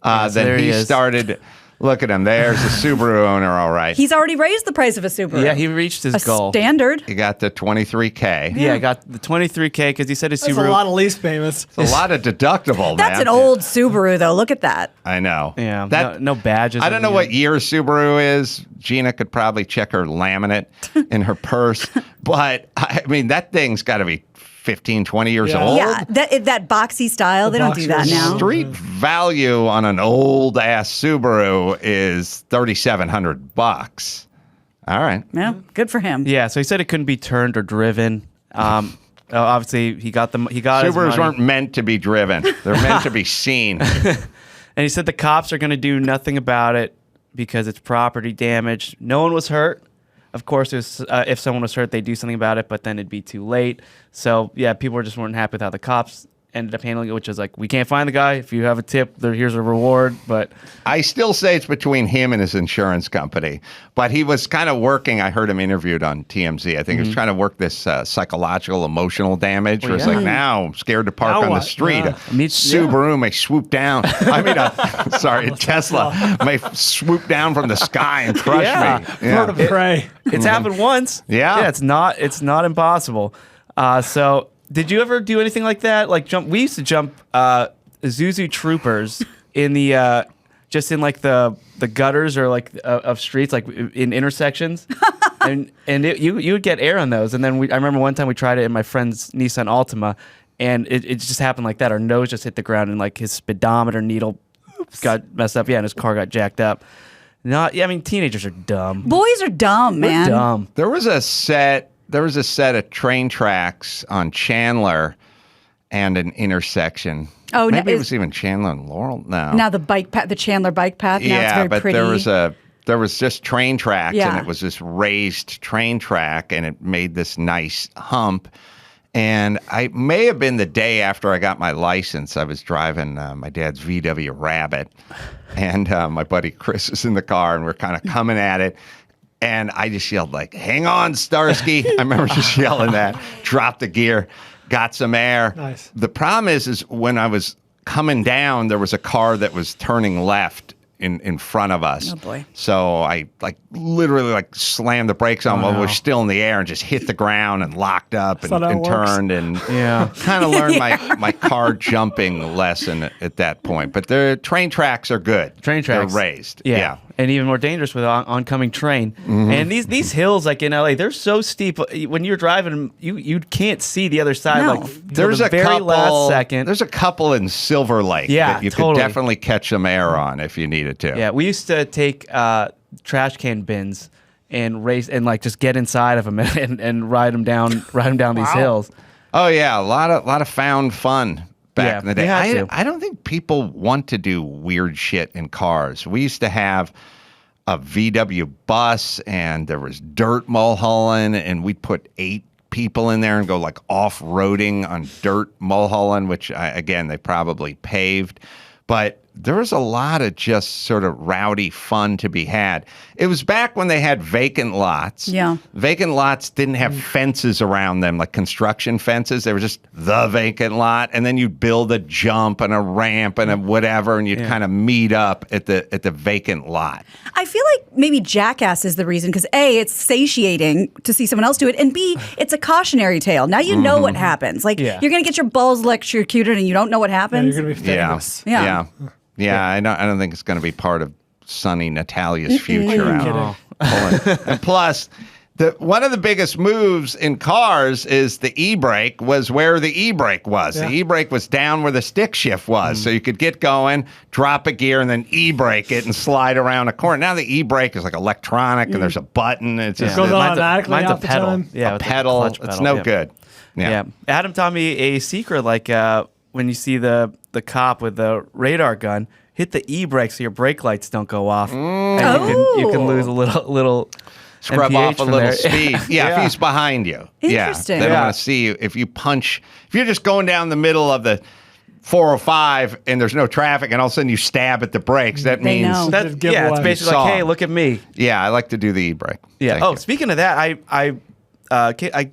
then he started... Look at him. There's the Subaru owner, all right. He's already raised the price of a Subaru. Yeah, he reached his goal. Standard. He got the $23K. Yeah, I got the $23K because he said his That's Subaru. a lot of lease payments. It's a lot of deductible, That's an old Subaru, though. Look at that. I know. Yeah, no badges. I don't know what year Subaru is. Gina could probably check her laminate in her purse. But, I mean, that thing's got to be 15, 20 years old. Yeah, that boxy style, they don't do that now. Street value on an old ass Subaru is $3,700. All right. Yeah, good for him. Yeah, so he said it couldn't be turned or driven. Obviously, he got Subarus weren't meant to be driven. They're meant to be seen. And he said the cops are going to do nothing about it because it's property damage. No one was hurt. Of course, if someone was hurt, they'd do something about it, but then it'd be too late. So, yeah, people just weren't happy with how the cops ended up handling it, which is like, we can't find the guy. If you have a tip, here's a reward. But I still say it's between him and his insurance company. But he was kind of working. I heard him interviewed on TMZ. I think he was trying to work this psychological, emotional damage. Where it's like, now I'm scared to park on the street. Yeah. Subaru may swoop down. I mean, a Tesla may swoop down from the sky and crush me. Bird of prey. It's happened once. Yeah. It's not impossible. So did you ever do anything like that? Like we used to jump Isuzu Troopers in the just in like the gutters or like of streets, like in intersections, and you would get air on those. And then I remember one time we tried it in my friend's Nissan Altima, and it just happened like that. Our nose just hit the ground, and like his speedometer needle got messed up. Yeah, and his car got jacked up. I mean, teenagers are dumb. Boys are dumb, man. We're dumb. There was a set of train tracks on Chandler and an intersection. Oh, maybe it was even Chandler and Laurel. No. Now the Chandler bike path. Now it's very but pretty. there was just train tracks, Yeah. and it was this raised train track, and it made this nice hump. And I may have been the day after I got my license. I was driving my dad's VW Rabbit, and my buddy Chris is in the car, and we're kind of coming at it. And I just yelled like, "Hang on, Starsky!" I remember just yelling that. Dropped the gear, got some air. Nice. The problem is when I was coming down, there was a car that was turning left in front of us. Oh boy. So I literally slammed the brakes on while we were still in the air and just hit the ground and locked up and turned and kind of learned my car jumping lesson at that point. But the train tracks are good. Train tracks. They're raised. Yeah. And even more dangerous with oncoming train. Mm-hmm. And these hills, like in LA, they're so steep. When you're driving, you can't see the other side. No. Like there's a very last second. There's a couple in Silver Lake that you could definitely catch some air on if you needed to. Yeah, we used to take trash can bins and race and just get inside of them and ride them down these hills. Oh yeah, a lot of found fun back in the day. I don't think people want to do weird shit in cars. We used to have a VW bus, and there was dirt Mulholland, and we'd put 8 people in there and go off-roading on dirt Mulholland, which again they probably paved. But there was a lot of just sort of rowdy fun to be had. It was back when they had vacant lots. Yeah. Vacant lots didn't have fences around them, like construction fences. They were just the vacant lot. And then you'd build a jump and a ramp and a whatever, and you'd kind of meet up at the vacant lot. I feel like maybe Jackass is the reason because A, it's satiating to see someone else do it, and B, it's a cautionary tale. Now you know what happens. You're going to get your balls electrocuted and you don't know what happens. You're going to be famous. Yeah, I don't think it's going to be part of Sonny Natalia's future. And plus, one of the biggest moves in cars is the e-brake was where the e-brake was. The e-brake was down where the stick shift was. So you could get going, drop a gear, and then e-brake it and slide around a corner. Now the e-brake is Mm-hmm. and there's a button. It's just, It goes automatically mine's a off the pedal. time. Yeah, a pedal. It's no good. Yeah. Adam taught me a secret, when you see the cop with the radar gun, hit the e-brake so your brake lights don't go off. And you can lose a little scrub MPH off a little there. speed. If he's behind you. Interesting. They don't want to see you. If you punch, if you're just going down the middle of the 405 and there's no traffic and all of a sudden you stab at the brakes, that They means know. It's basically like, hey, look at me. Yeah, I like to do the e-brake. Yeah. Thank you. Speaking of that, I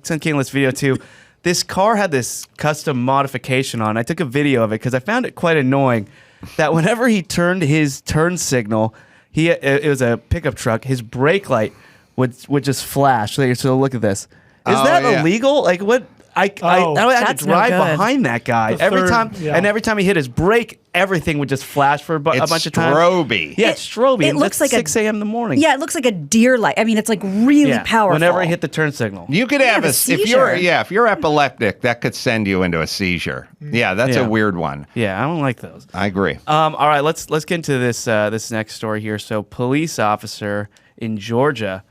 sent Kane this video too. This car had this custom modification on. I took a video of it because I found it quite annoying that whenever he turned his turn signal, it was a pickup truck, his brake light would just flash. So look at this. Is that illegal? Like what? I had That's to drive no good. behind that guy every time he hit his brake, everything would just flash for a bunch of times. Strobe. Yeah, it's strobe. It looks like 6 a.m. in the morning. Yeah, it looks like a deer light. I mean, it's really powerful. Whenever I hit the turn signal. You could have a seizure. if you're epileptic, that could send you into a seizure. Yeah, that's a weird one. Yeah, I don't like those. I agree. All right, let's get into this next story here. So, police officer in Georgia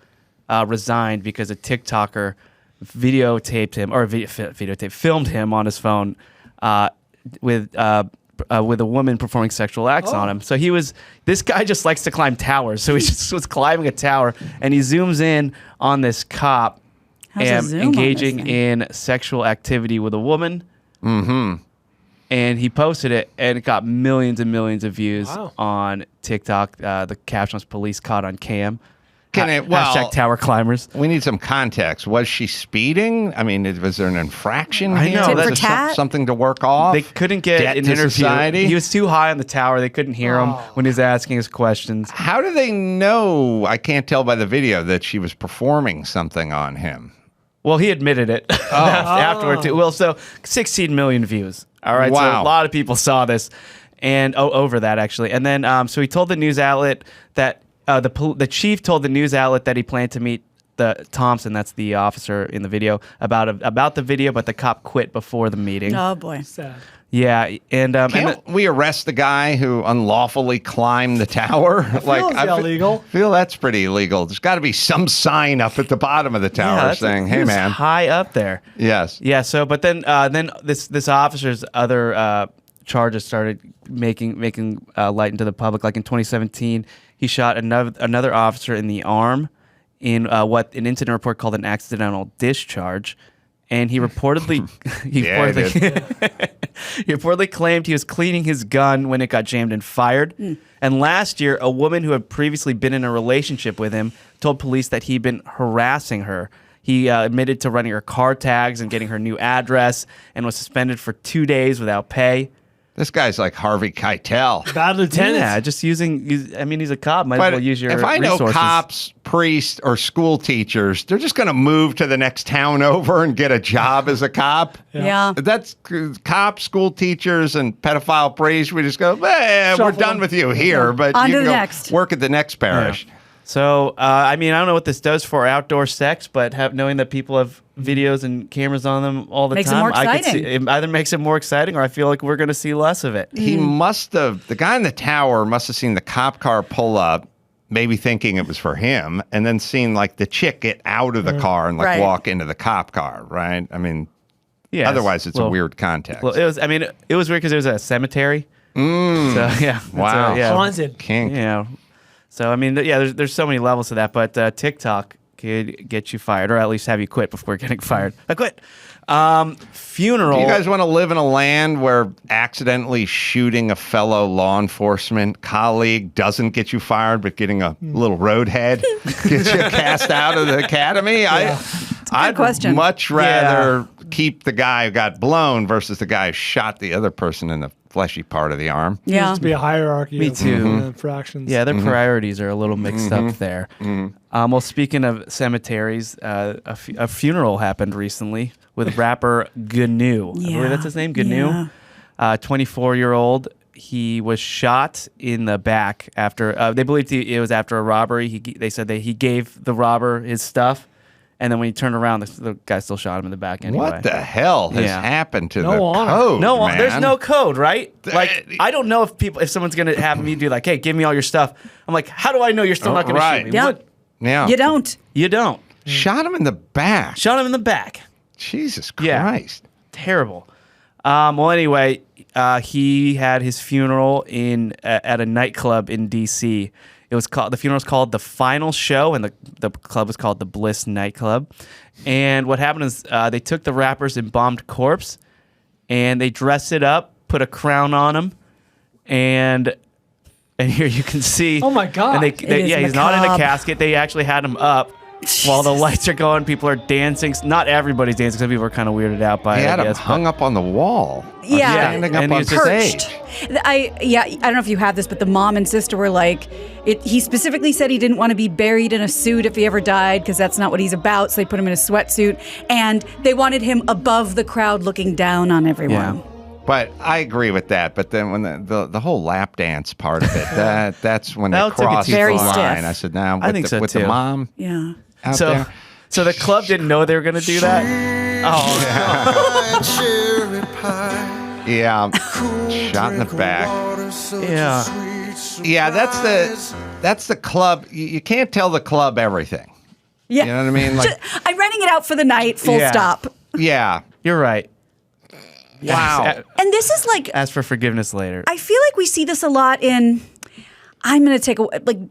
resigned because a TikToker filmed him on his phone with a woman performing sexual acts on him. So this guy just likes to climb towers. So he just was climbing a tower, and he zooms in on this cop engaging in sexual activity with a woman. Mm-hmm. And he posted it, and it got millions and millions of views on TikTok. The caption was "Police caught on cam." Hashtag tower climbers. We need some context. Was she speeding? I mean, was there an infraction I here? know. Tit for Was tat? something to work off? They couldn't get Debt an to interview. society? He was too high on the tower. They couldn't hear him when he was asking his questions. How do they know? I can't tell by the video that she was performing something on him. Well, he admitted it afterward too. Well, so 16 million views. All right, so a lot of people saw this. and over that actually. And then so he told the news outlet that the chief told the news outlet that he planned to meet the Thompson, that's the officer in the video, about the video, but the cop quit before the meeting. Oh boy, sad. Yeah, and can't we arrest the guy who unlawfully climbed the tower? I illegal. Feel that's pretty illegal. There's got to be some sign up at the bottom of the tower saying, "Hey, man, high up there." Yes. Yeah. So, but then this officer's other charges started making light into the public. Like in 2017, he shot another officer in the arm in what an incident report called an accidental discharge. And he reportedly he reportedly claimed he was cleaning his gun when it got jammed and fired. And last year, a woman who had previously been in a relationship with him told police that he'd been harassing her. He admitted to running her car tags and getting her new address and was suspended for 2 days without pay. This guy's like Harvey Keitel. Bad lieutenant. Yeah, just he's a cop. Might as well use your If I know resources. cops, priests, or school teachers, they're just going to move to the next town over and get a job as a cop. Yeah. That's cops, school teachers, and pedophile priests. We just go, we're done with you here, but On you to can the go next. work at the next parish. Yeah. So, I don't know what this does for outdoor sex, but knowing that people have videos and cameras on them all the Makes it time, more I could exciting. see it either makes it more exciting or I feel like we're going to see less of it. He the guy in the tower must have seen the cop car pull up, maybe thinking it was for him, and then seen like the chick get out of the car and walk into the cop car, right? I mean, Yeah. otherwise it's a weird context. Well, it was weird because it was a cemetery. So, yeah. Wow. Haunted. Kink. Yeah. So, there's so many levels to that, but TikTok could get you fired, or at least have you quit before getting fired. I quit. Funeral. Do you guys want to live in a land where accidentally shooting a fellow law enforcement colleague doesn't get you fired, but getting a little roadhead gets you cast out of the academy? I'd question. much rather keep the guy who got blown versus the guy who shot the other person in the fleshy part of the arm. Yeah. Needs to be a hierarchy. Me of too. Infractions. Yeah, their priorities are a little mixed up there. Well, speaking of cemeteries, a funeral happened recently with rapper Gnu. I believe that's his name, Gnu. 24-year-old. He was shot in the back after, they believed it was after a robbery. They said that he gave the robber his stuff. And then when he turned around, the guy still shot him in the back anyway. What the hell has happened to the honor. code, No, man? there's no code, right? Like, I don't know if someone's going to have me do like, hey, give me all your stuff. I'm like, how do I know you're still not going to shoot me? Yeah. What? Yeah. You don't. You don't. Shot him in the back. Shot him in the back. Jesus Yeah. Christ. Terrible. Well, anyway, he had his funeral at a nightclub in D.C. The funeral was called The Final Show, and the club was called the Bliss Nightclub. And what happened is they took the rapper's embalmed corpse, and they dressed it up, put a crown on him, and here you can see. Oh my God! And he's not in a casket. They actually had him up. While the lights are going, people are dancing. Not everybody's dancing. Some people are kind of weirded out by it. He had I him guess, hung up on the wall. Yeah. Standing up And on he was just stage. I don't know if you have this, but the mom and sister were like, he specifically said he didn't want to be buried in a suit if he ever died because that's not what he's about. So they put him in a sweatsuit, and they wanted him above the crowd looking down on everyone. Yeah. But I agree with that. But then when the whole lap dance part of it, that's when they That took it crossed too the Very line. stiff. I said, now I think so, with the too. mom Yeah. out So, there. so the club didn't know they were going to do that. Oh, Yeah, shot in the back. yeah. Yeah, that's the club. You can't tell the club everything. Yeah. You know what I mean? Like, I'm renting it out for the night, full Yeah. stop. yeah. You're right. Wow. And this is like, Ask for forgiveness later. I feel like we see this a lot in, I'm going to take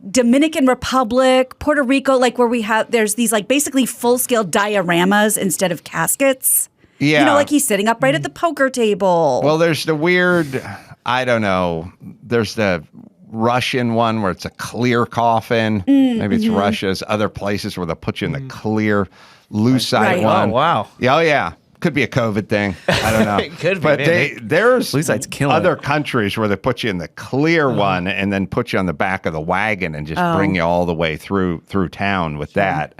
Dominican Republic, Puerto Rico, like where there's these like basically full scale dioramas instead of caskets. Yeah. You know, like he's sitting upright at the poker table. Well, there's the weird, I don't know, there's the Russian one where it's a clear coffin. Maybe it's Russia's. Other places where they'll put you in the clear lucite Right. one. Oh, wow. Yeah, oh, yeah. Could be a COVID thing. I don't know. It could be, But man. there's Lucite's killing other it. countries countries where they put you in the clear one and then put you on the back of the wagon and just bring you all the way through town with that.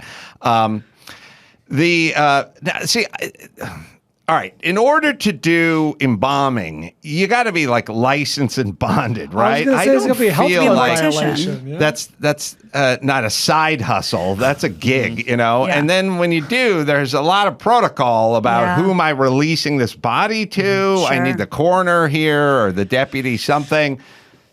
all right, in order to do embalming, you got to be like licensed and bonded, right? I was going to say it's going to be a feel health like violation. Yeah. that's not a side hustle. That's a gig, you know? Yeah. And then when you do, there's a lot of protocol about who am I releasing this body to? I need the coroner here or the deputy something.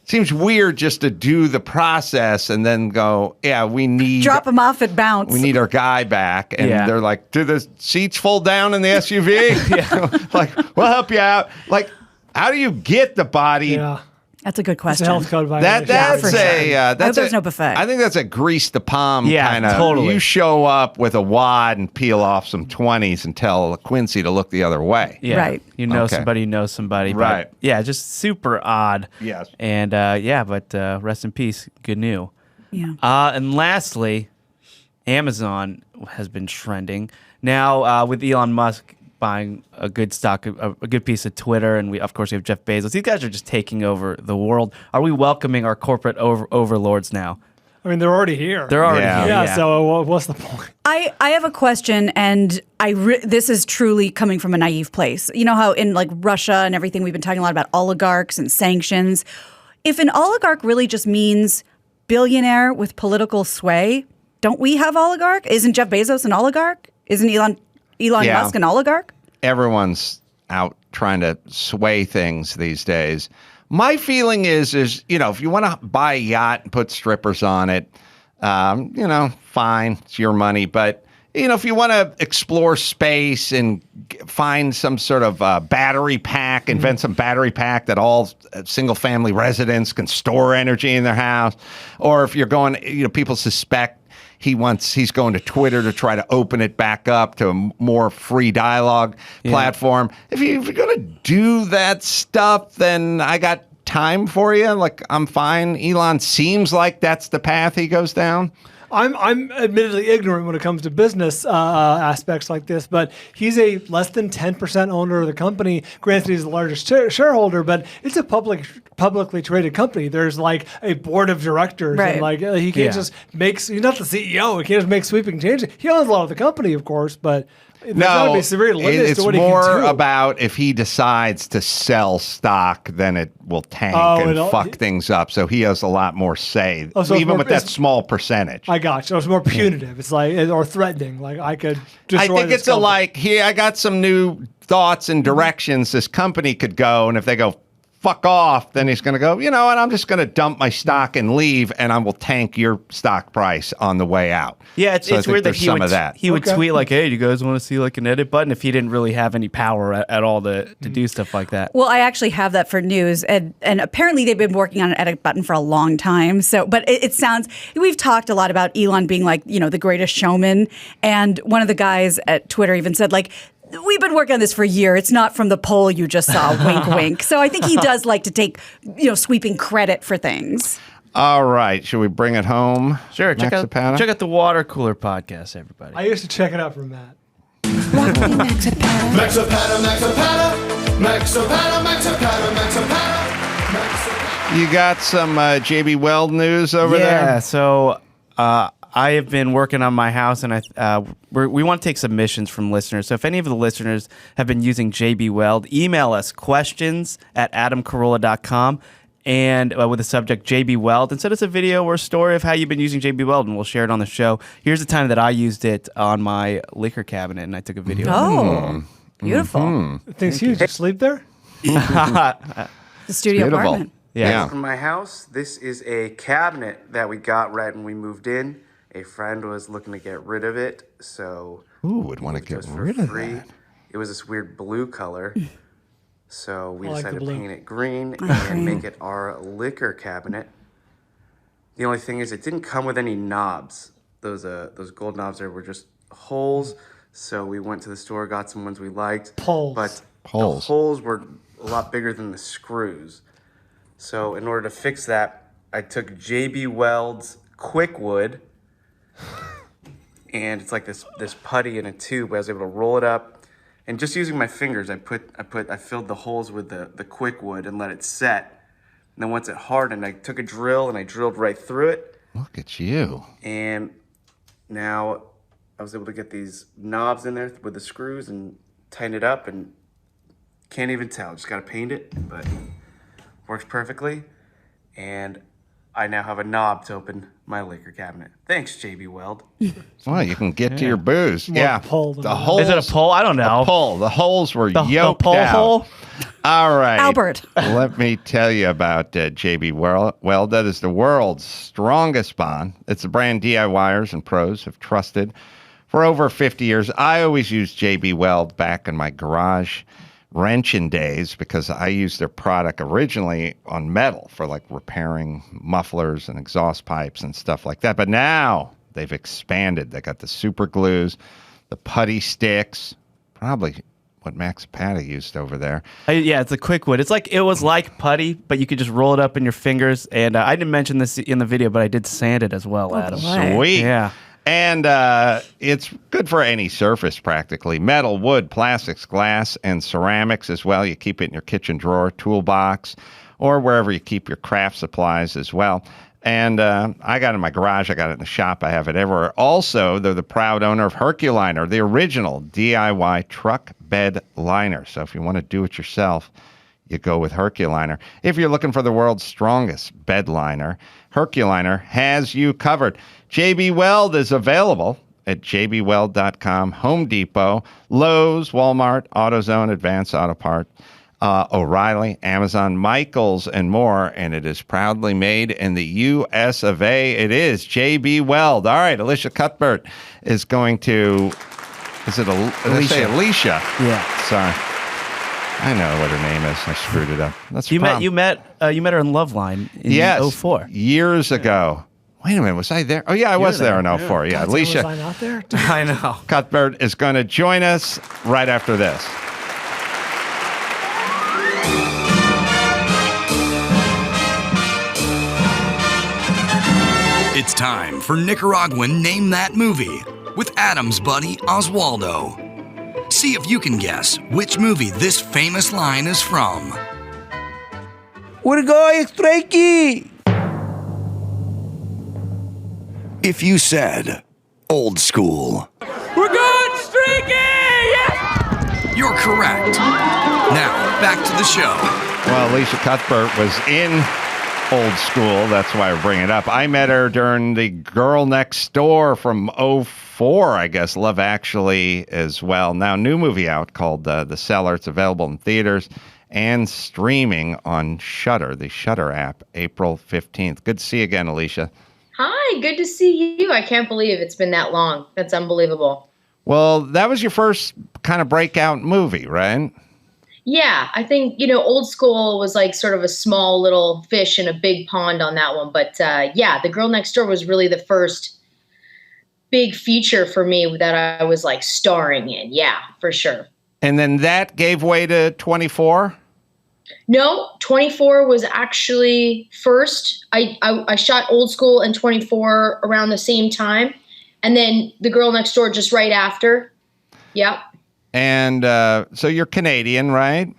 Seems weird just to do the process and then go, we need... Drop him off at Bounce. We need our guy back. And they're like, do the seats fold down in the SUV? Like, we'll help you out. Like, how do you get the body? Yeah. That's a good question. It's a health code violation. There's no buffet. I think that's a grease the palm kind of. Totally. You show up with a wad and peel off some 20s and tell Quincy to look the other way. Yeah. Right. You know somebody who knows somebody. But Right. yeah, just super odd. Yes. And but rest in peace, GNU. Yeah. And lastly, Amazon has been trending. Now with Elon Musk buying a good stock, a good piece of Twitter, and we have Jeff Bezos. These guys are just taking over the world. Are we welcoming our corporate overlords now? I mean, they're already here. They're already here. Yeah, so what's the point? I have a question, and this is truly coming from a naive place. You know how in like Russia and everything, we've been talking a lot about oligarchs and sanctions. If an oligarch really just means billionaire with political sway, don't we have oligarch? Isn't Jeff Bezos an oligarch? Isn't Elon Musk an oligarch? Everyone's out trying to sway things these days. My feeling is if you want to buy a yacht and put strippers on it, fine, it's your money. But if you want to explore space and find some sort of battery pack, invent some battery pack that all single-family residents can store energy in their house, or if you're going, people suspect he's going to Twitter to try to open it back up to a more free dialogue platform. If you're going to do that stuff, then I got time for you. Like, I'm fine. Elon seems like that's the path he goes down. I'm admittedly ignorant when it comes to business aspects like this, but he's a less than 10% owner of the company. Granted, he's the largest shareholder, but it's a publicly traded company. There's like a board of directors, and like he can't just he's not the CEO. He can't just make sweeping changes. He owns a lot of the company, of course, but there's got to be severe limits it's to what he can do. more about if he decides to sell stock, then it will tank and fuck things up. So he has a lot more say, even with that small percentage. I got you. So it's more punitive. It's like, or threatening. Like, I could destroy I think it's I got some new thoughts and directions this company could go, and if they go fuck off, then he's going to go, and I'm just going to dump my stock and leave, and I will tank your stock price on the way out. Yeah, it's weird that he would tweet like, hey, do you guys want to see like an edit button, if he didn't really have any power at all to do stuff like that. Well, I actually have that for news, and apparently they've been working on an edit button for a long time. So, but it sounds, we've talked a lot about Elon being like, the greatest showman, and one of the guys at Twitter even said like, we've been working on this for a year. It's not from the poll you just saw, wink, wink. So I think he does like to take, sweeping credit for things. All right. Should we bring it home? Sure. Check out the Water Cooler podcast, everybody. I used to check it out from Matt. You got some JB Weld news over there? Yeah. So I have been working on my house, and we want to take submissions from listeners. So if any of the listeners have been using JB Weld, email us questions@adamcarolla.com and with the subject JB Weld, and send us a video or a story of how you've been using JB Weld, and we'll share it on the show. Here's the time that I used it on my liquor cabinet, and I took a video. Oh, beautiful. Mm-hmm. Thing's huge. You sleep there? The studio apartment. Yeah. From my house, this is a cabinet that we got right when we moved in. A friend was looking to get rid of it, so would want to get rid of that. It was this weird blue color, so we decided to paint it green and make it our liquor cabinet. The only thing is, it didn't come with any knobs. Those gold knobs there were just holes. So we went to the store, got some ones we liked, but the holes were a lot bigger than the screws. So in order to fix that, I took JB Weld's Quick Wood, and it's like this putty in a tube. I was able to roll it up, and just using my fingers, I filled the holes with the Quick Wood and let it set. And then once it hardened, I took a drill and I drilled right through it. Look at you! And now I was able to get these knobs in there with the screws and tighten it up, and can't even tell. Just got to paint it, but works perfectly. And I now have a knob to open my liquor cabinet. Thanks, JB Weld. Well, you can get to your booze. More pull than the that. holes. Is it a pole? I don't know. A pull. The holes were The yoked pole out. hole? All right. Albert. Let me tell you about JB Weld. That is the world's strongest bond. It's a brand DIYers and pros have trusted for over 50 years. I always used JB Weld back in my garage wrenching days because I used their product originally on metal for like repairing mufflers and exhaust pipes and stuff like that. But now they've expanded. They got the super glues, the putty sticks, probably what Max Pata used over there. Yeah, it's a quick wood. It was like putty, but you could just roll it up in your fingers. And I didn't mention this in the video, but I did sand it as well, Adam. Sweet. Yeah. And it's good for any surface, practically. Metal, wood, plastics, glass, and ceramics as well. You keep it in your kitchen drawer, toolbox, or wherever you keep your craft supplies as well. And I got it in my garage. I got it in the shop. I have it everywhere. Also, they're the proud owner of Herculiner, the original DIY truck bed liner. So if you want to do it yourself, you go with Herculiner. If you're looking for the world's strongest bed liner, Herculiner has you covered. JB Weld is available at jbweld.com, Home Depot, Lowe's, Walmart, AutoZone, Advance Auto Part, O'Reilly, Amazon, Michaels, and more. And it is proudly made in the U.S. of A. It is JB Weld. All right, Elisha Cuthbert is going to... Is it Alicia? Alicia. Yeah. Sorry. I know what her name is. I screwed it up. That's You met her in Loveline in 04. Years ago. Wait a minute, was I there? Oh, yeah, I was there in 04. Yeah, God, Alicia. was I not there? I know. Cuthbert is going to join us right after this. It's time for Nicaraguan Name That Movie with Adam's buddy Oswaldo. See if you can guess which movie this famous line is from. We're going strikey! If you said Old School, We're going streaky! Yes! you're correct. Now, back to the show. Well, Elisha Cuthbert was in Old School. That's why I bring it up. I met her during the Girl Next Door from 04, I guess. Love Actually as well. Now, new movie out called The Cellar. It's available in theaters and streaming on Shudder, the Shudder app, April 15th. Good to see you again, Elisha. Hi, good to see you. I can't believe it's been that long. That's unbelievable. Well, that was your first kind of breakout movie, right? Yeah, I think, Old School was like sort of a small little fish in a big pond on that one. But yeah, The Girl Next Door was really the first big feature for me that I was like starring in. Yeah, for sure. And then that gave way to 24? No, 24 was actually first. I shot Old School and 24 around the same time. And then The Girl Next Door just right after. Yep. And so you're Canadian, right?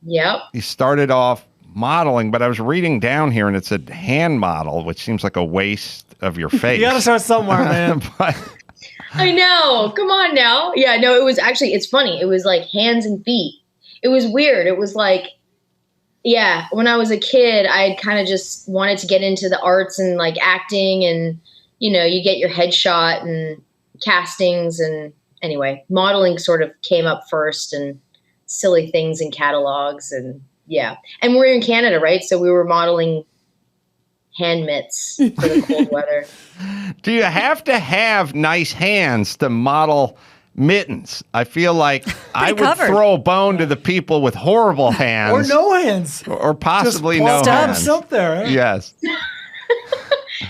Yep. You started off modeling, but I was reading down here and it said hand model, which seems like a waste of your face. You got to start somewhere, man. But, I know. Come on now. Yeah, no, it was actually, it's funny. It was like hands and feet. It was weird. It was like, yeah, when I was a kid, I kind of just wanted to get into the arts and like acting and, you get your headshot and castings. And anyway, modeling sort of came up first and silly things in catalogs. And yeah. And we're in Canada, right? So we were modeling hand mitts for the cold weather. do you have to have nice hands to model mittens? I feel like I would throw a bone to the people with horrible hands. Or no hands. Or possibly just no hands. Up there. Eh? Yes.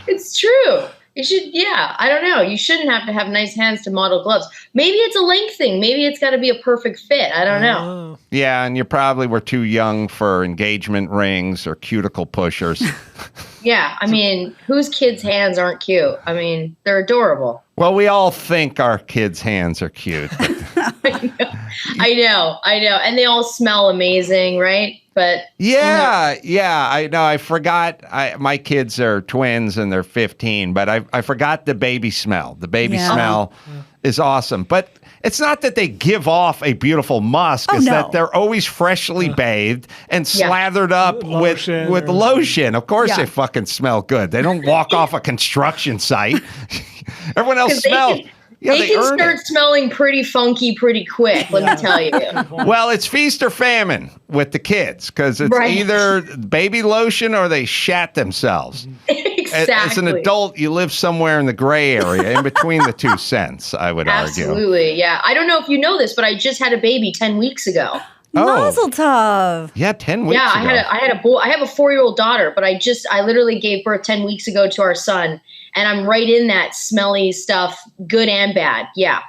It's true. You should, yeah, I don't know. You shouldn't have to have nice hands to model gloves. Maybe it's a length thing. Maybe it's got to be a perfect fit. I don't know. Yeah, and you probably were too young for engagement rings or cuticle pushers. Yeah, I mean, whose kids' hands aren't cute? I mean, they're adorable. Well, we all think our kids' hands are cute. I know. And they all smell amazing, right? But yeah, I know. I forgot. My kids are twins and they're 15, but I forgot the baby smell. The baby smell is awesome. But it's not that they give off a beautiful musk. It's that they're always freshly bathed and slathered up with lotion. Of course they fucking smell good. They don't walk off a construction site. Everyone else smells. They can start smelling pretty funky pretty quick, let me tell you. Well, it's feast or famine with the kids because it's either baby lotion or they shat themselves. Exactly. As an adult, you live somewhere in the gray area in between the 2 cents, I would argue. Absolutely, yeah. I don't know if you know this, but I just had a baby 10 weeks ago. Mazel tov. Yeah, 10 weeks ago. I had a boy. I have a 4-year-old daughter, but I literally gave birth 10 weeks ago to our son. And I'm right in that smelly stuff, good and bad. Yeah.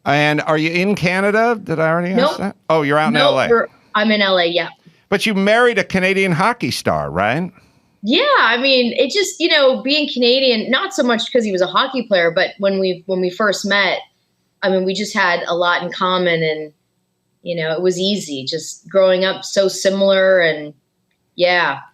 And are you in Canada? Did I already ask that? Oh, you're out in LA. I'm in LA, yeah. But you married a Canadian hockey star, right? Yeah, I mean, it just, being Canadian, not so much because he was a hockey player, but when we first met, I mean, we just had a lot in common and, it was easy just growing up so similar and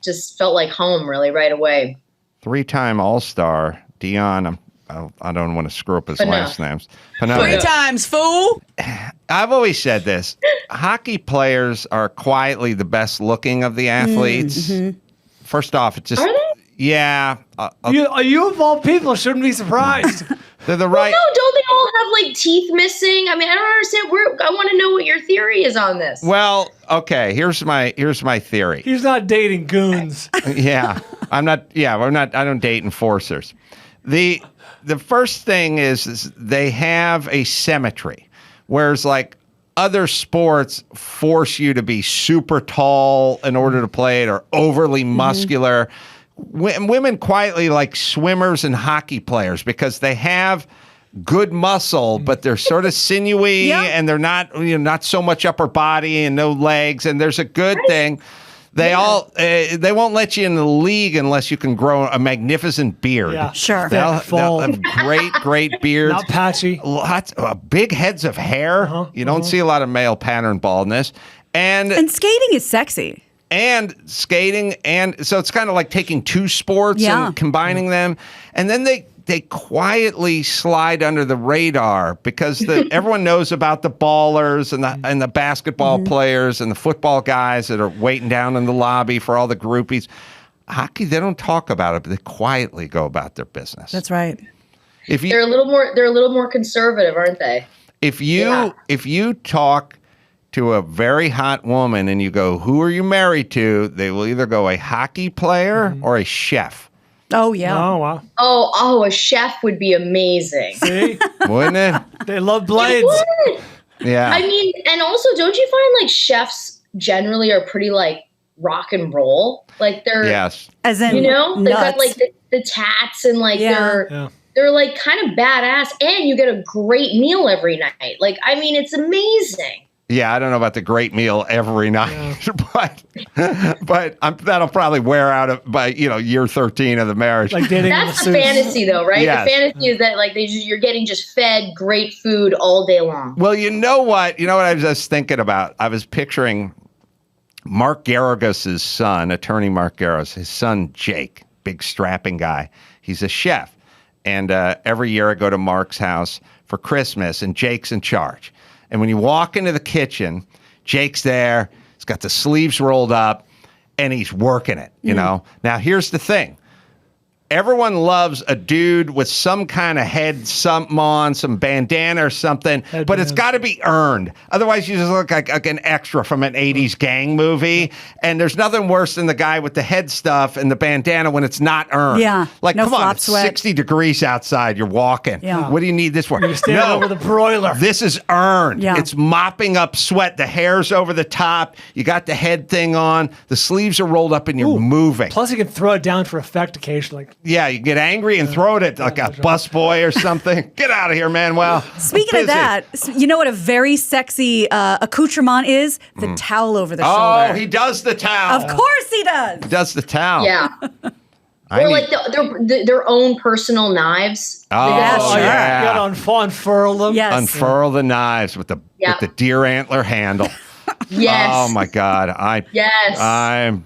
just felt like home really right away. 3-time All-Star, Dion, I don't want to screw up his last names. Phaneuf. 3 times, fool! I've always said this. Hockey players are quietly the best looking of the athletes. Mm-hmm. First off, it's just... Are they? Yeah. You of all people shouldn't be surprised. They're the right... Well, no, don't they all have, teeth missing? I mean, I don't understand. I want to know what your theory is on this. Well, okay, here's my theory. He's not dating goons. Yeah. I'm not. Yeah, we're not. I don't date enforcers. The first thing is they have a symmetry, whereas other sports force you to be super tall in order to play it or overly muscular. Women quietly like swimmers and hockey players because they have good muscle, but they're sort of sinewy and they're not not so much upper body and no legs. And there's a good thing. They they won't let you in the league unless you can grow a magnificent beard. Yeah, sure. They'll have great beards. Not patchy. Lots big heads of hair. You don't see a lot of male pattern baldness. And skating is sexy. And skating, and so it's kind of like taking 2 sports and combining them. And then they quietly slide under the radar because everyone knows about the ballers and the basketball players and the football guys that are waiting down in the lobby for all the groupies. Hockey, they don't talk about it, but they quietly go about their business. That's right. They're a little more conservative, aren't they? If you talk to a very hot woman and you go, "Who are you married to?" They will either go a hockey player or a chef. Oh, yeah. Oh, wow. Oh, a chef would be amazing. See? Wouldn't it? They love blades. Yeah. I mean, and also, don't you find chefs generally are pretty rock and roll? They're yes. As in they've nuts. got the tats and they're kind of badass, and you get a great meal every night. I mean, it's amazing. Yeah, I don't know about the great meal every night, but that'll probably wear out by year 13 of the marriage. That's the fantasy, though, right? Yes. The fantasy is that you're getting just fed great food all day long. Well, you know what? I was just thinking about. I was picturing Mark Garagos' son, attorney Mark Garagos, his son Jake, big strapping guy. He's a chef, and every year I go to Mark's house for Christmas, and Jake's in charge. And when you walk into the kitchen, Jake's there. He's got the sleeves rolled up, and he's working it, Now, here's the thing. Everyone loves a dude with some kind of head something on, some bandana or something, but it's got to be earned. Otherwise, you just look like an extra from an 80s gang movie. And there's nothing worse than the guy with the head stuff and the bandana when it's not earned. Yeah. No come on, flop it's sweat. 60 degrees outside. You're walking. Yeah. What do you need this for? You're standing over the broiler. This is earned. Yeah. It's mopping up sweat. The hair's over the top. You got the head thing on. The sleeves are rolled up and you're moving. Plus, you can throw it down for effect occasionally. Yeah, you get angry and throw it at a busboy or something. Get out of here, Manuel. Speaking of that, you know what a very sexy accoutrement is? The towel over the shoulder. Oh, he does the towel. Of course he does. He does the towel. Yeah. Or their own personal knives. Oh, yeah. You got to unfurl them. Yes. Unfurl the knives with the deer antler handle. Yes. Oh my God. Yes. I'm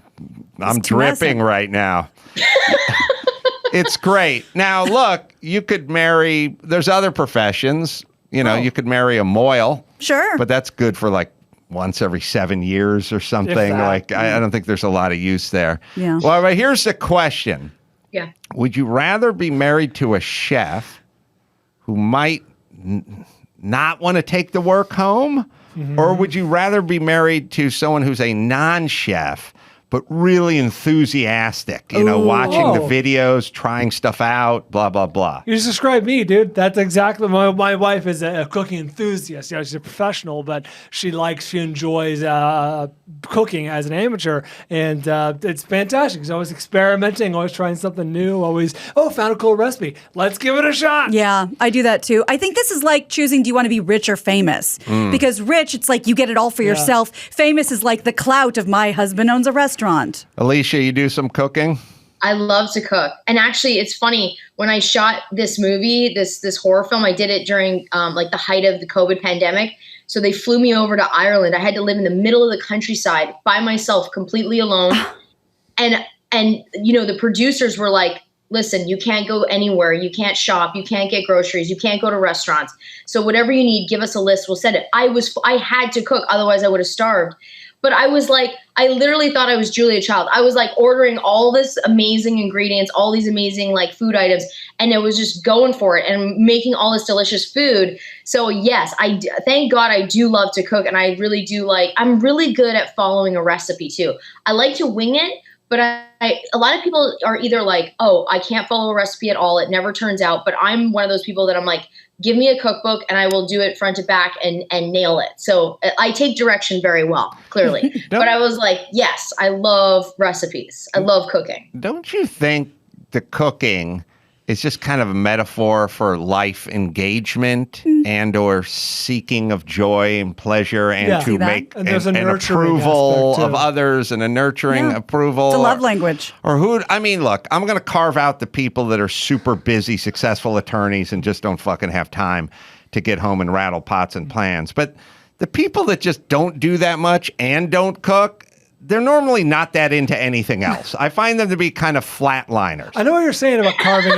dripping right now. It's great. Now, look, you could marry, there's other professions. You know, you could marry a mohel. Sure. But that's good for like once every 7 years or something. Like, I don't think there's a lot of use there. Yeah. Well, but here's the question. Yeah. Would you rather be married to a chef who might not want to take the work home? Or would you rather be married to someone who's a non-chef but really enthusiastic, you know, watching the videos, trying stuff out, blah, blah, blah. You just described me, dude. That's exactly, my wife is a cooking enthusiast. You know, she's a professional, but she enjoys cooking as an amateur. And it's fantastic. She's always experimenting, always trying something new, always, found a cool recipe. Let's give it a shot. Yeah, I do that too. I think this is like choosing, do you want to be rich or famous? Because rich, it's like you get it all for yourself. Famous is like the clout of my husband owns a restaurant. Elisha, you do some cooking? I love to cook. And actually, it's funny, when I shot this movie, this horror film, I did it during like the height of the COVID pandemic. So they flew me over to Ireland. I had to live in the middle of the countryside by myself, completely alone. And you know, the producers were like, listen, you can't go anywhere. You can't shop. You can't get groceries. You can't go to restaurants. So whatever you need, give us a list. We'll send it. I had to cook. Otherwise, I would have starved. But I was like, I literally thought I was Julia Child. I was like ordering all this amazing ingredients, all these amazing like food items, and I was just going for it and making all this delicious food. So yes, thank God I do love to cook, and I really do I'm really good at following a recipe too. I like to wing it, but a lot of people are either like, oh, I can't follow a recipe at all. It never turns out. But I'm one of those people that I'm like, give me a cookbook and I will do it front to back and nail it. So I take direction very well, clearly. But I was like, yes, I love recipes. I love cooking. Don't you think the cooking is just kind of a metaphor for life engagement and or seeking of joy and pleasure and to make an approval of others and a nurturing approval? It's a love language. Or look, I'm going to carve out the people that are super busy, successful attorneys and just don't fucking have time to get home and rattle pots and pans. But the people that just don't do that much and don't cook, they're normally not that into anything else. I find them to be kind of flatliners. I know what you're saying about carving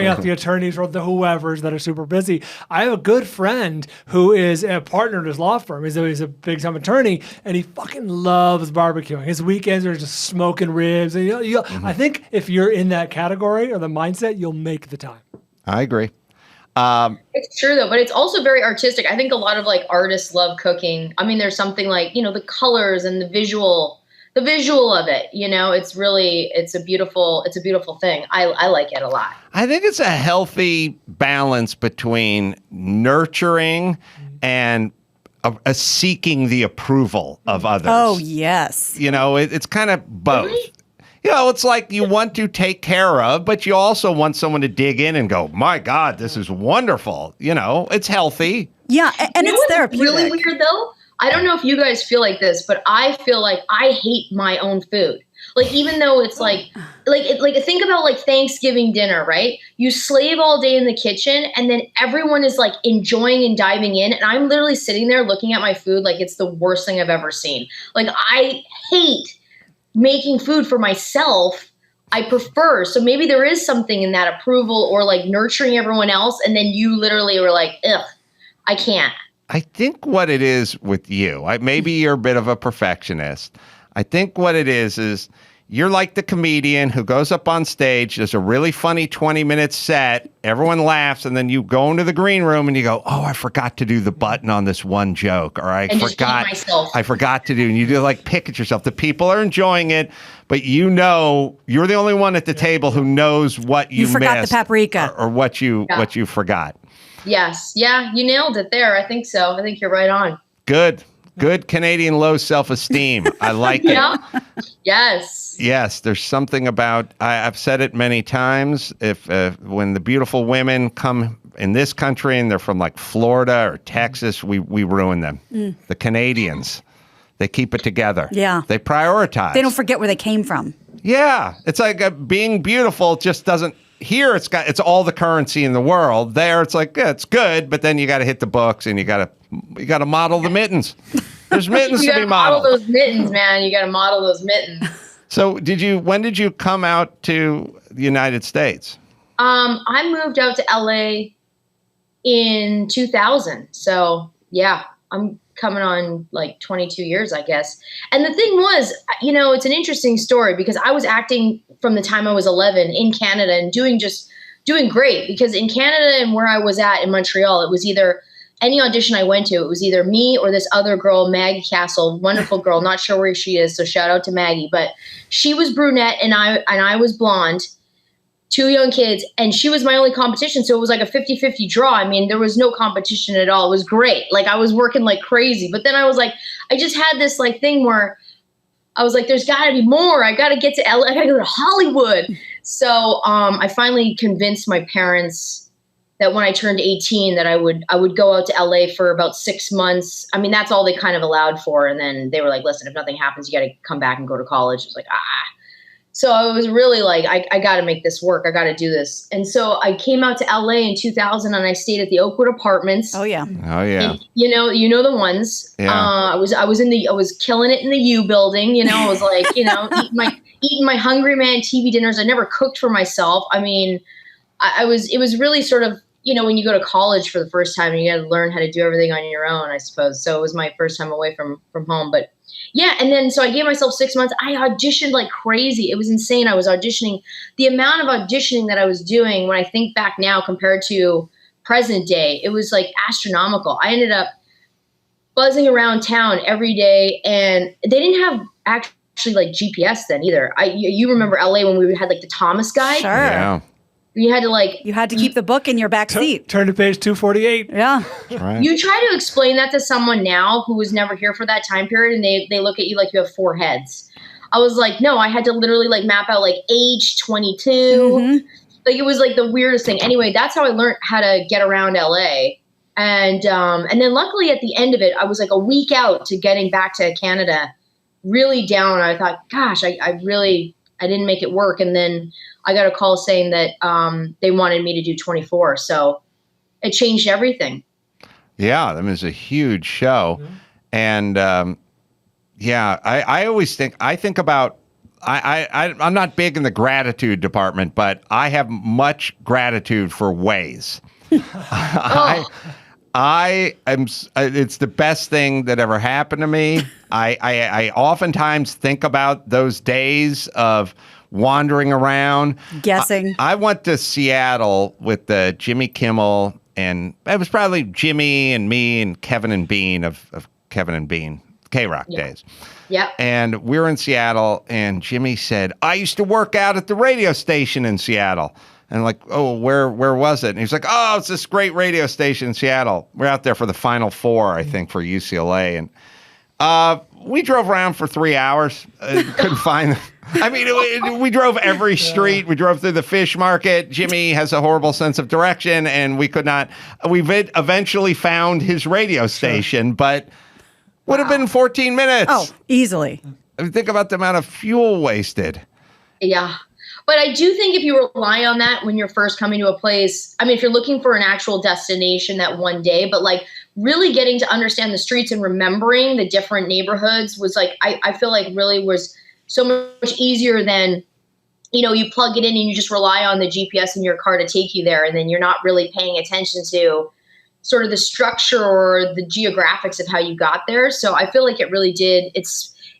out the attorneys or the whoever's that are super busy. I have a good friend who is a partner in his law firm. He's a big time attorney, and he fucking loves barbecuing. His weekends are just smoking ribs. And I think if you're in that category or the mindset, you'll make the time. I agree. It's true though, but it's also very artistic. I think a lot of artists love cooking. I mean, there's something the colors and the visual of it, it's a beautiful thing. I like it a lot. I think it's a healthy balance between nurturing and a seeking the approval of others. Oh, yes. It's kind of both. Really? It's like you want to take care of, but you also want someone to dig in and go, my God, this is wonderful. It's healthy. Yeah, and it's therapeutic. Really weird though? I don't know if you guys feel like this, but I feel like I hate my own food. Even though it's think about Thanksgiving dinner, right? You slave all day in the kitchen and then everyone is enjoying and diving in. And I'm literally sitting there looking at my food like it's the worst thing I've ever seen. I hate making food for myself. I prefer. So maybe there is something in that approval or nurturing everyone else. And then you literally were like, ugh, I can't. I think what it is with you, maybe you're a bit of a perfectionist. I think what it is you're like the comedian who goes up on stage, does a really funny 20-minute set, everyone laughs, and then you go into the green room and you go, oh, I forgot to do the button on this one joke, or I forgot to do, and you do pick at yourself. The people are enjoying it, but you're the only one at the table who knows what you forgot the paprika or what you forgot. Yes. Yeah, you nailed it there. I think so. I think you're right on. Good Canadian low self-esteem. I like it. Yeah. Yes. Yes, there's something about, I've said it many times, when the beautiful women come in this country and they're from Florida or Texas, we ruin them. The Canadians, they keep it together. Yeah. They prioritize. They don't forget where they came from. Yeah. It's being beautiful just doesn't, here it's all the currency in the world. There it's it's good, but then you got to hit the books and you got to model the mittens. There's mittens You to be gotta model modeled. those mittens, man. You gotta model those mittens. So when did you come out to the United States? I moved out to LA in 2000. So yeah, I'm coming on like 22 years, I guess. And the thing was, it's an interesting story because I was acting from the time I was 11 in Canada and doing great, because in Canada and where I was at in Montreal, it was either any audition I went to, it was either me or this other girl, Maggie Castle, wonderful girl, not sure where she is. So shout out to Maggie, but she was brunette and I was blonde. 2 young kids, and she was my only competition. So it was like a 50-50 draw. I mean, there was no competition at all. It was great. Like, I was working like crazy. But then I was like, I just had this like thing where I was like, there's got to be more. I got to get to LA. I got to go to Hollywood. So I finally convinced my parents that when I turned 18 that I would go out to LA for about 6 months. I mean, that's all they kind of allowed for. And then they were like, listen, if nothing happens, you got to come back and go to college. I was like, So I was really like, I got to make this work. I got to do this. And so I came out to LA in 2000 and I stayed at the Oakwood Apartments. Oh yeah. Oh yeah. And, you know the ones. Yeah. I was killing it in the U building. I was like, eating my Hungry Man TV dinners. I never cooked for myself. I mean, it was really sort of, when you go to college for the first time, you got to learn how to do everything on your own, I suppose. So it was my first time away from home, but yeah. And then, so I gave myself 6 months. I auditioned like crazy. It was insane. I was auditioning. The amount of auditioning that I was doing, when I think back now compared to present day, it was like astronomical. I ended up buzzing around town every day, and they didn't have actually like GPS then either. You remember LA when we had like the Thomas guide? Sure. Yeah. You had to keep the book in your back seat. Turn to page 248. Yeah. Right. You try to explain that to someone now who was never here for that time period, and they look at you like you have 4 heads. I was like, no, I had to literally like map out like age 22. Mm-hmm. Like, it was like the weirdest thing. Anyway, that's how I learned how to get around LA. And then luckily at the end of it, I was like a week out to getting back to Canada, really down. I thought, gosh, I didn't make it work. And then I got a call saying that they wanted me to do 24. So it changed everything. Yeah, I mean, it's a huge show. Mm-hmm. And I always think about, I'm not big in the gratitude department, but I have much gratitude for Waze. I am. It's the best thing that ever happened to me. I oftentimes think about those days of wandering around, guessing. I went to Seattle with Jimmy Kimmel, and it was probably Jimmy and me and Kevin and Bean of Kevin and Bean K-Rock days. Yeah. And we were in Seattle, and Jimmy said, I used to work out at the radio station in Seattle. And I'm like, oh, where was it? And he's like, oh, it's this great radio station in Seattle. We're out there for the Final Four, I think, for UCLA. And we drove around for 3 hours. Couldn't find them. I mean, we drove every street. We drove through the fish market. Jimmy has a horrible sense of direction, and we could not. We eventually found his radio station, but would have been 14 minutes. Oh, easily. I mean, think about the amount of fuel wasted. Yeah. But I do think if you rely on that when you're first coming to a place, I mean, if you're looking for an actual destination that one day, but like really getting to understand the streets and remembering the different neighborhoods was like, I feel like really was so much easier than, you plug it in and you just rely on the GPS in your car to take you there. And then you're not really paying attention to sort of the structure or the geographics of how you got there. So I feel like it really did.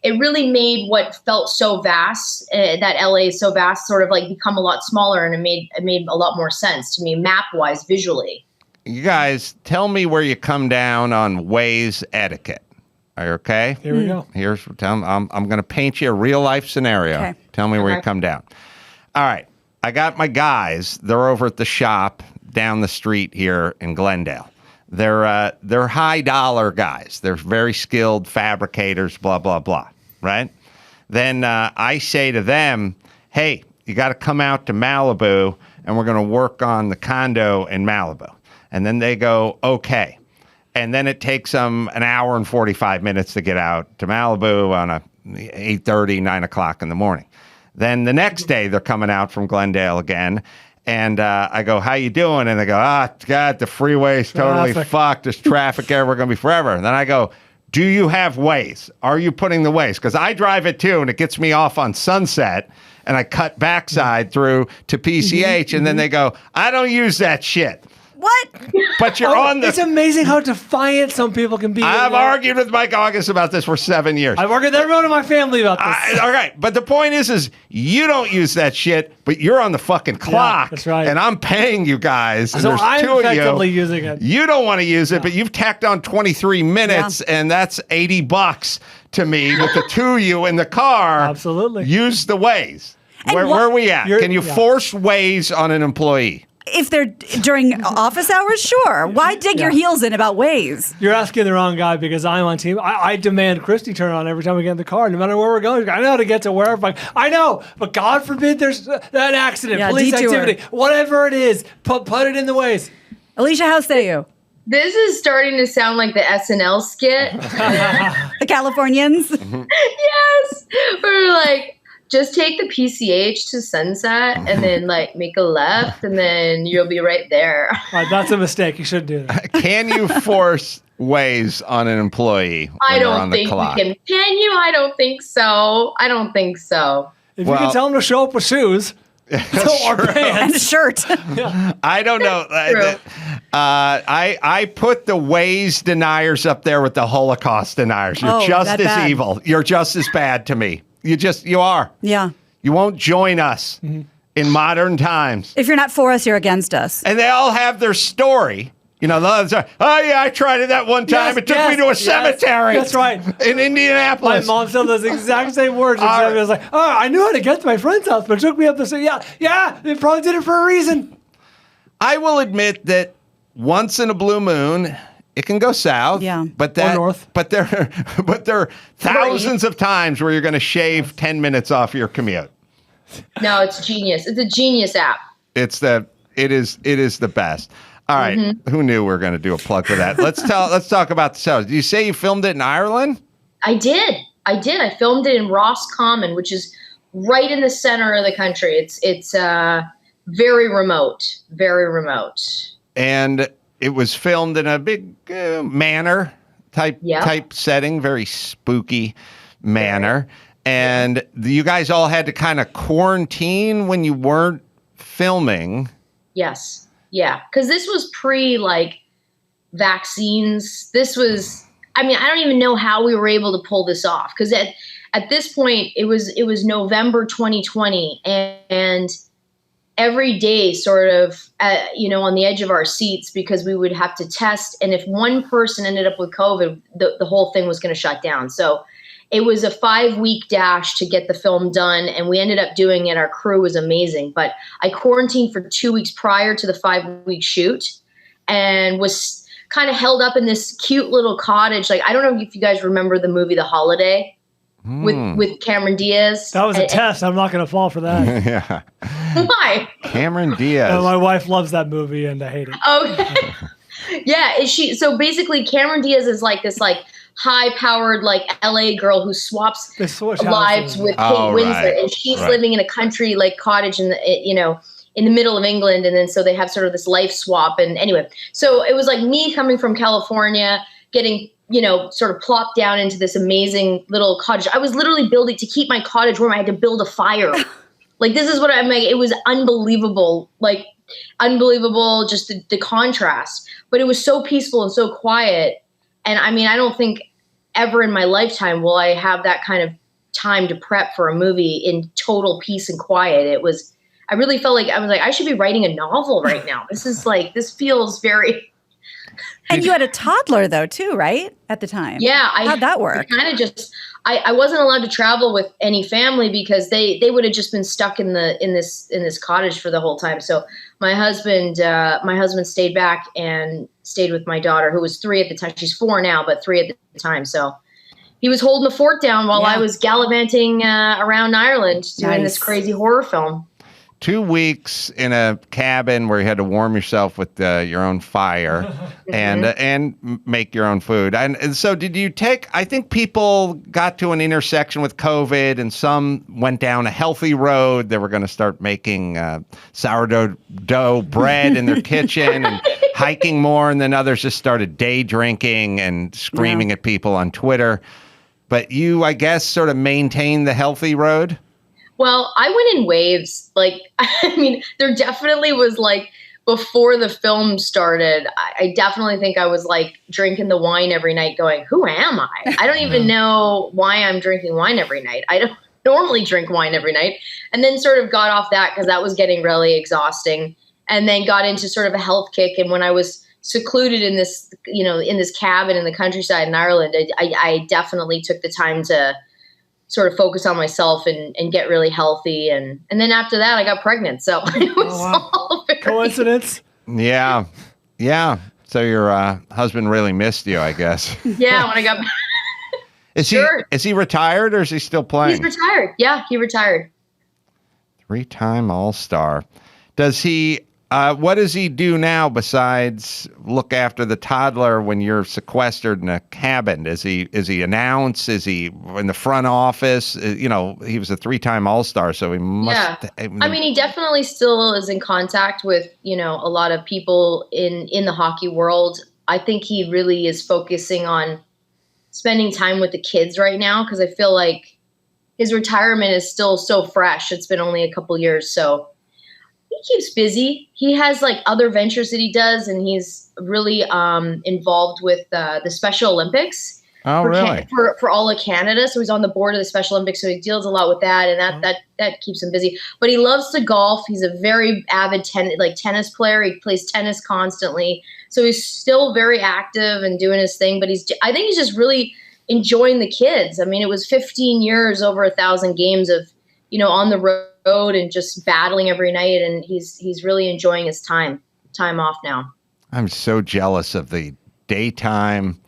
It really made what felt so vast, that LA is so vast, sort of like become a lot smaller, and it made a lot more sense to me, map-wise, visually. You guys, tell me where you come down on Waze etiquette. Are you okay? Here we go. I'm going to paint you a real-life scenario. Okay. Tell me where you come down. All right. I got my guys. They're over at the shop down the street here in Glendale. They're high-dollar guys. They're very skilled fabricators, blah, blah, blah, right? Then I say to them, hey, you got to come out to Malibu, and we're going to work on the condo in Malibu. And then they go, okay. And then it takes them an hour and 45 minutes to get out to Malibu on a 8:30, 9 o'clock in the morning. Then the next day, they're coming out from Glendale again. And I go, how you doing? And they go, God, the freeway's totally fucked. There's traffic everywhere, going to be forever. And then I go, do you have Waze? Are you putting the Waze? Because I drive it too, and it gets me off on Sunset, and I cut backside through to PCH, and then they go, I don't use that shit. What? But you're on the... It's amazing how defiant some people can be. I've argued with Mike August about this for 7 years. I've argued with everyone in my family about this. All right, but the point is you don't use that shit, but you're on the fucking clock. That's right. And I'm paying you guys. And So there's I'm two of effectively you. using it. You don't want to use it, but you've tacked on 23 minutes, and that's $80 to me with the two of you in the car. Absolutely. Use the Waze. And Where are we at? Can you yeah. force Waze on an employee? If they're during office hours, sure. Why dig your heels in about Waze? You're asking the wrong guy because I'm on team. I demand Christy turn on every time we get in the car, no matter where we're going. I know how to get to wherever. I know, but God forbid there's an accident, police detour. activity, whatever it is. Put it in the Waze. Alicia, how say you? This is starting to sound like the SNL skit. The Californians? Yes. We're like, just take the PCH to Sunset and then like make a left and then you'll be right there. That's a mistake. You shouldn't do that. Can you force Waze on an employee when I they're don't on the think clock? you can. Can you? I don't think so. I don't think so. If you can tell them to show up with shoes or pants. And a shirt. I don't know. I put the Waze deniers up there with the Holocaust deniers. You're just that as bad. evil. You're just as bad to me. You are. Yeah. You won't join us in modern times. If you're not for us, you're against us. And they all have their story. You know, I tried it that one time. It took me to a cemetery. That's right. In Indianapolis. My mom said those exact same words. I was like, I knew how to get to my friend's house, but it took me up to say, they probably did it for a reason. I will admit that once in a blue moon, it can go south. Yeah. But Or north. But there are thousands of times where you're going to shave 10 minutes off your commute. No, it's genius. It's a genius app. It is the best. All right. Who knew we were going to do a plug for that? Let's talk about the show. Did you say you filmed it in Ireland? I did. I filmed it in Roscommon, which is right in the center of the country. It's very remote. Very remote. And it was filmed in a big manor type setting, very spooky manor. And you guys all had to kind of quarantine when you weren't filming. Yes. Yeah. Because this was pre vaccines. This was, I don't even know how we were able to pull this off. Because at this point, it was November 2020. And every day sort of, on the edge of our seats because we would have to test. And if one person ended up with COVID, the whole thing was going to shut down. So it was a 5-week dash to get the film done. And we ended up doing it. Our crew was amazing. But I quarantined for 2 weeks prior to the 5-week shoot and was kind of held up in this cute little cottage. Like, I don't know if you guys remember the movie The Holiday with Cameron Diaz. That was a test. I'm not going to fall for that. Yeah. Why? Cameron Diaz. My wife loves that movie and I hate it. Okay. Yeah. So basically Cameron Diaz is like this high-powered LA girl who swaps lives with Kate Winslet, and she's living in a country cottage in the middle of England, and then so they have sort of this life swap. And anyway, so it was like me coming from California, getting sort of plopped down into this amazing little cottage. I was literally building to keep my cottage warm. I had to build a fire. This is what I'm like. It was unbelievable, just the contrast. But it was so peaceful and so quiet. And I don't think ever in my lifetime will I have that kind of time to prep for a movie in total peace and quiet. I really felt like I should be writing a novel right now. This feels very. And you had a toddler though too, right? At the time. Yeah. How'd that work? I wasn't allowed to travel with any family because they would have just been stuck in this cottage for the whole time. So my husband stayed back and stayed with my daughter, who was 3 at the time. She's 4 now, but 3 at the time. So he was holding the fort down while I was gallivanting around Ireland doing this crazy horror film. 2 weeks in a cabin where you had to warm yourself with your own fire and make your own food. And so did you I think people got to an intersection with COVID and some went down a healthy road. They were going to start making sourdough bread in their kitchen. And hiking more, and then others just started day drinking and screaming at people on Twitter. But you, I guess, sort of maintain the healthy road? Well, I went in waves. Like, I mean, there definitely was like, before the film started, I definitely think I was like drinking the wine every night going, who am I? I don't even know why I'm drinking wine every night. I don't normally drink wine every night. And then sort of got off that because that was getting really exhausting. And then got into sort of a health kick. And when I was secluded in this, you know, in this cabin in the countryside in Ireland, I definitely took the time to sort of focus on myself and get really healthy. And then after that, I got pregnant. So it was all very... Coincidence? Yeah. Yeah. So your husband really missed you, I guess. Yeah, when I got Is he retired or is he still playing? He's retired. Yeah, he retired. 3-time All-Star. Does he... what does he do now besides look after the toddler when you're sequestered in a cabin? Is he announce? Is he in the front office? You know, he was a 3-time All-Star, so he must. Yeah. I mean, he definitely still is in contact with, you know, a lot of people in the hockey world. I think he really is focusing on spending time with the kids right now because I feel like his retirement is still so fresh. It's been only a couple years, so. He keeps busy. He has like other ventures that he does, and he's really involved with the Special Olympics. Oh, really? For all of Canada. So he's on the board of the Special Olympics, so he deals a lot with that, and that keeps him busy. But he loves to golf. He's a very avid tennis player. He plays tennis constantly, so he's still very active and doing his thing. But I think he's just really enjoying the kids. I mean, it was 15 years, over 1,000 games of, you know, on the road and just battling every night, and he's really enjoying his time off now. I'm so jealous of the daytime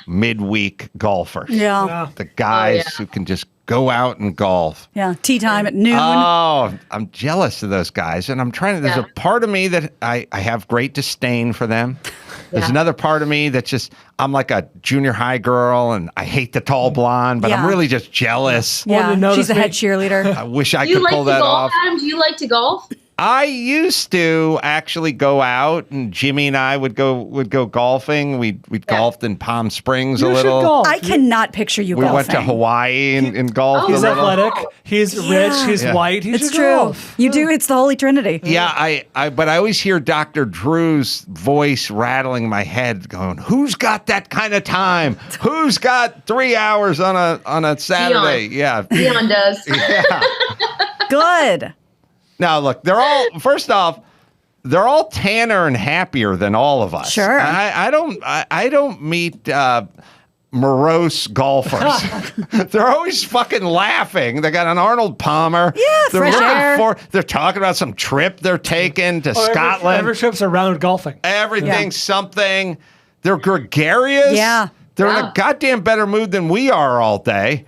midweek golfers. Yeah. The guys who can just go out and golf. Yeah, tea time at noon. Oh, I'm jealous of those guys, and I'm trying to. There's a part of me that I have great disdain for them. There's another part of me that's just, I'm like a junior high girl and I hate the tall blonde, but I'm really just jealous. Yeah, she's a head cheerleader. I wish I could pull that off. Adam, do you like to golf? I used to actually go out, and Jimmy and I would go golfing. We'd golfed in Palm Springs a little. Golf. I cannot picture you golfing. We went to Hawaii and golfed. He's a little. athletic. He's rich. He's white. He's true. Golf. You do. It's the Holy Trinity. Yeah, but I always hear Dr. Drew's voice rattling in my head, going, "Who's got that kind of time? Who's got 3 hours on a Saturday?" Dion. Yeah, Dion does. Yeah. Good. Now, look, they're all tanner and happier than all of us. Sure. I don't meet morose golfers. They're always fucking laughing. They got an Arnold Palmer. Yeah, they're fresh air. They're talking about some trip they're taking to Scotland. Every trip's around golfing. Everything's something. They're gregarious. Yeah. They're in a goddamn better mood than we are all day.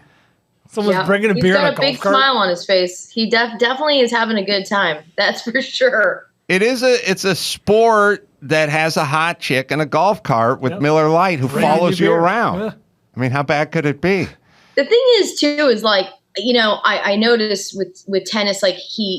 Someone's bringing a beer in a golf cart. He's got a big smile on his face. He definitely is having a good time. That's for sure. It's a sport that has a hot chick in a golf cart with Miller Lite who follows you around. Yeah. I mean, how bad could it be? The thing is, too, is like, you know, I noticed with tennis, like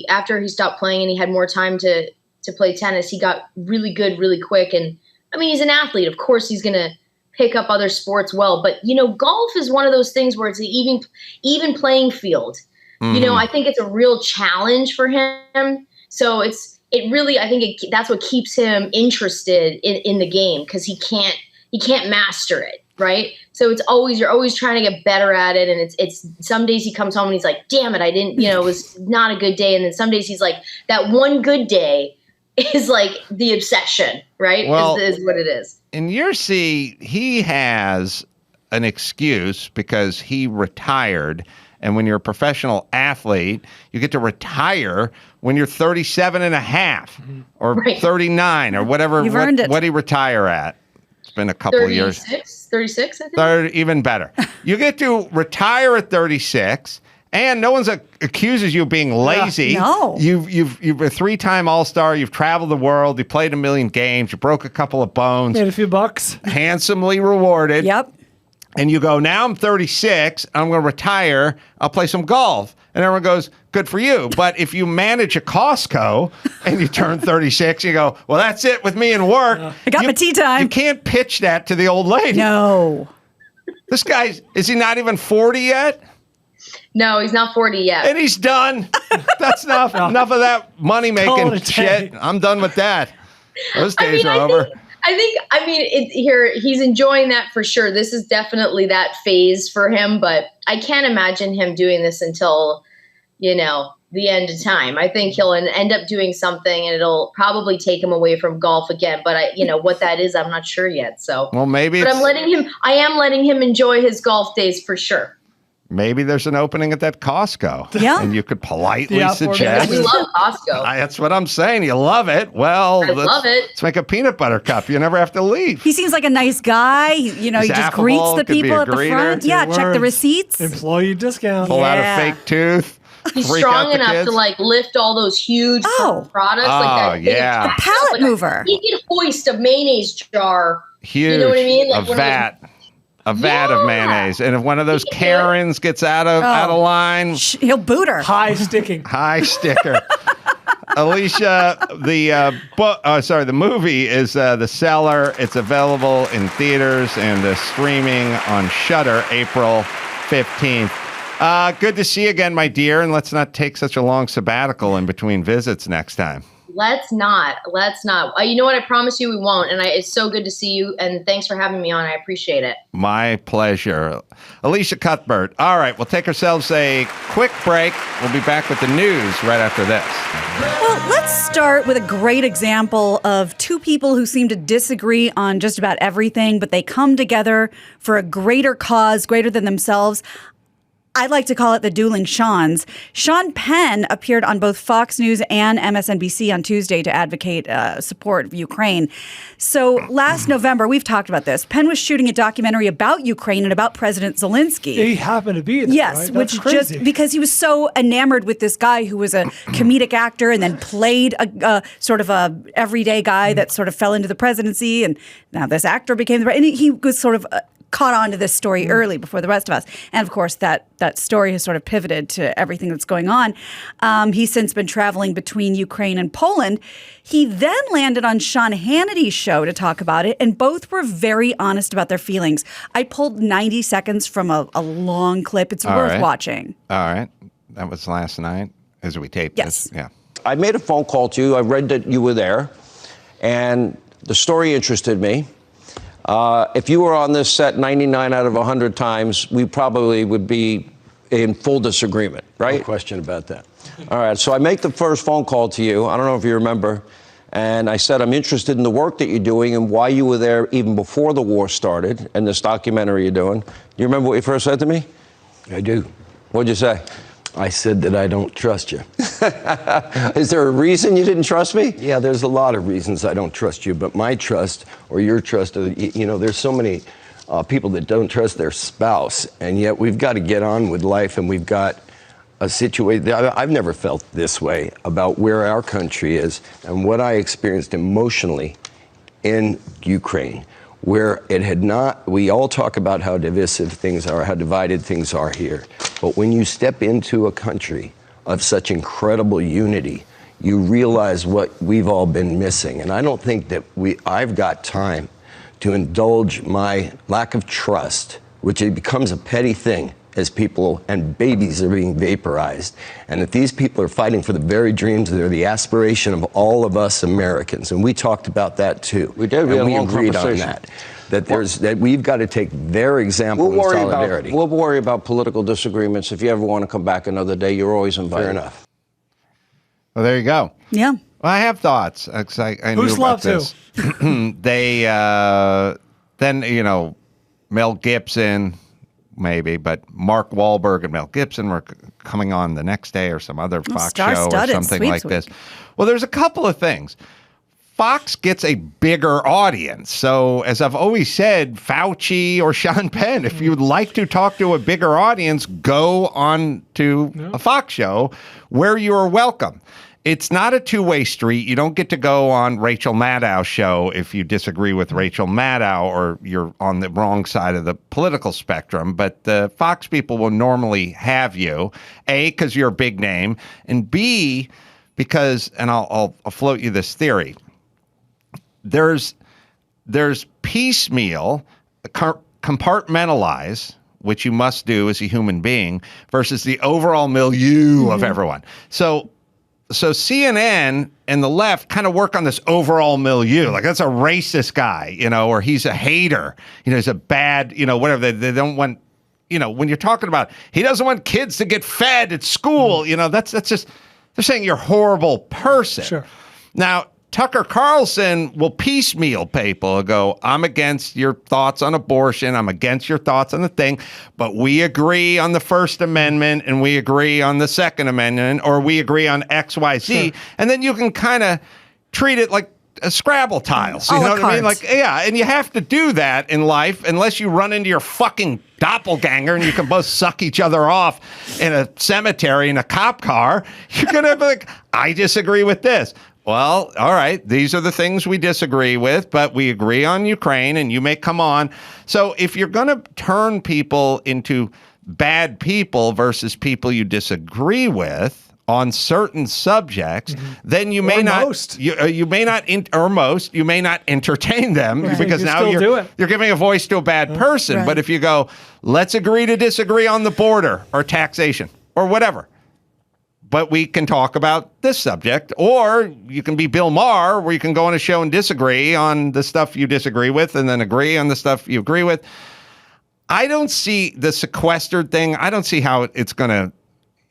after he stopped playing and he had more time to play tennis, he got really good really quick. And I mean, he's an athlete. Of course, he's going to pick up other sports well. But, you know, golf is one of those things where it's an even playing field. Mm-hmm. You know, I think it's a real challenge for him. So I think that's what keeps him interested in the game, because he can't master it. Right. So you're always trying to get better at it. And it's some days he comes home and he's like, damn it, I didn't, you know, it was not a good day. And then some days he's like, that one good day is like the obsession, right? Well, is what it is. In Yersey, he has an excuse because he retired. And when you're a professional athlete, you get to retire when you're 37 and a half or 39 or whatever. You've earned it. What do you retire at? It's been a couple of years. 36, I think. 30, even better. You get to retire at 36, and no one's accuses you of being lazy. No. You've a 3-time All-Star. You've traveled the world. You played 1 million games. You broke a couple of bones. Made a few bucks. Handsomely rewarded. Yep. And you go, now I'm 36. I'm going to retire. I'll play some golf. And everyone goes, good for you. But if you manage a Costco and you turn 36, you go, well, that's it with me and work. I got my tea time. You can't pitch that to the old lady. No. This guy, is he not even 40 yet? No, he's not 40 yet. And he's done. That's enough. Enough of that money-making shit. I'm done with that. Those days are over. He's enjoying that for sure. This is definitely that phase for him, but I can't imagine him doing this until, the end of time. I think he'll end up doing something and it'll probably take him away from golf again. But what that is, I'm not sure yet. So, well, maybe. But I am letting him enjoy his golf days for sure. Maybe there's an opening at that Costco. Yeah. And you could politely suggest. We love Costco. That's what I'm saying. You love it. Well, I love it. Let's make a peanut butter cup. You never have to leave. He seems like a nice guy. He just affable, greets the could be people a at the greeter. front. Yeah, check the receipts. Employee discount. Pull out a fake tooth. He's freak out strong the enough kids. to lift all those huge products like that. Yeah. A pallet mover. He can hoist a mayonnaise jar. Huge. You know what I mean? Like a vat. A vat of mayonnaise. And if one of those Karens gets out of line, he'll boot her. High sticker. Alicia, the movie is The Cellar. It's available in theaters and streaming on Shudder April 15th. Good to see you again, my dear, and let's not take such a long sabbatical in between visits next time. Let's not. You know what? I promise you we won't. And it's so good to see you. And thanks for having me on. I appreciate it. My pleasure. Elisha Cuthbert. All right, we'll take ourselves a quick break. We'll be back with the news right after this. Well, let's start with a great example of two people who seem to disagree on just about everything, but they come together for a greater cause, greater than themselves. I like to call it the dueling Seans. Sean Penn appeared on both Fox News and MSNBC on Tuesday to advocate support of Ukraine. So last November, we've talked about this. Penn was shooting a documentary about Ukraine and about President Zelensky. He happened to be there, yes, right? which just because he was so enamored with this guy who was a comedic actor and then played a sort of a everyday guy that sort of fell into the presidency, and now this actor became the. And he was sort of. Caught on to this story early before the rest of us. And of course, that story has sort of pivoted to everything that's going on. He's since been traveling between Ukraine and Poland. He then landed on Sean Hannity's show to talk about it, and both were very honest about their feelings. I pulled 90 seconds from a long clip. It's worth watching. All right. That was last night as we taped this. Yeah. I made a phone call to you. I read that you were there, and the story interested me. If you were on this set 99 out of 100 times, we probably would be in full disagreement, right? No question about that. All right, so I make the first phone call to you. I don't know if you remember. And I said, I'm interested in the work that you're doing and why you were there even before the war started and this documentary you're doing. You remember what you first said to me? I do. What'd you say? I said that I don't trust you. Is there a reason you didn't trust me? Yeah, there's a lot of reasons I don't trust you, but my trust or your trust, there's so many people that don't trust their spouse, and yet we've got to get on with life, and we've got a situation. I've never felt this way about where our country is and what I experienced emotionally in Ukraine, where it had not, we all talk about how divisive things are, how divided things are here. But when you step into a country of such incredible unity, you realize what we've all been missing. And I don't think that I've got time to indulge my lack of trust, which it becomes a petty thing as people and babies are being vaporized. And that these people are fighting for the very dreams that are the aspiration of all of us Americans. And we talked about that too. We did. We had a long agreed on conversation. that we've got to take their example in solidarity. We'll worry about political disagreements. If you ever want to come back another day, you're always invited. Fair enough. Well, there you go. Yeah. Well, I have thoughts. I knew Who's about love this. They then Mel Gibson, maybe, but Mark Wahlberg and Mel Gibson were coming on the next day or some other Fox show or something like this. Well, there's a couple of things. Fox gets a bigger audience. So, as I've always said, Fauci or Sean Penn, if you'd like to talk to a bigger audience, go on to a Fox show where you are welcome. it's not a two-way street. You don't get to go on Rachel Maddow's show if you disagree with Rachel Maddow or you're on the wrong side of the political spectrum. But the Fox people will normally have you, A, because you're a big name, and B, because, and I'll float you this theory, there's piecemeal, compartmentalize, which you must do as a human being, versus the overall milieu of everyone. So CNN and the left kind of work on this overall milieu. Like, that's a racist guy, or he's a hater, he's a bad, whatever. They don't want, when you're talking about, he doesn't want kids to get fed at school, that's just, they're saying you're a horrible person. Sure. Now, Tucker Carlson will piecemeal people and go, I'm against your thoughts on abortion. I'm against your thoughts on the thing, but we agree on the First Amendment and we agree on the Second Amendment, or we agree on X, Y, Z. Sure. And then you can kind of treat it like a Scrabble tiles. You know what I mean? Like, yeah, and you have to do that in life unless you run into your fucking doppelganger and you can both suck each other off in a cemetery in a cop car. You're going to be like, I disagree with this. Well, all right, these are the things we disagree with, but we agree on Ukraine, and you may come on. So if you're going to turn people into bad people versus people you disagree with on certain subjects, then you may not, you may not entertain them, because now you're giving a voice to a bad person. Right. But if you go, let's agree to disagree on the border or taxation or whatever, but we can talk about this subject, or you can be Bill Maher, where you can go on a show and disagree on the stuff you disagree with and then agree on the stuff you agree with. I don't see the sequestered thing. I don't see how it's going to,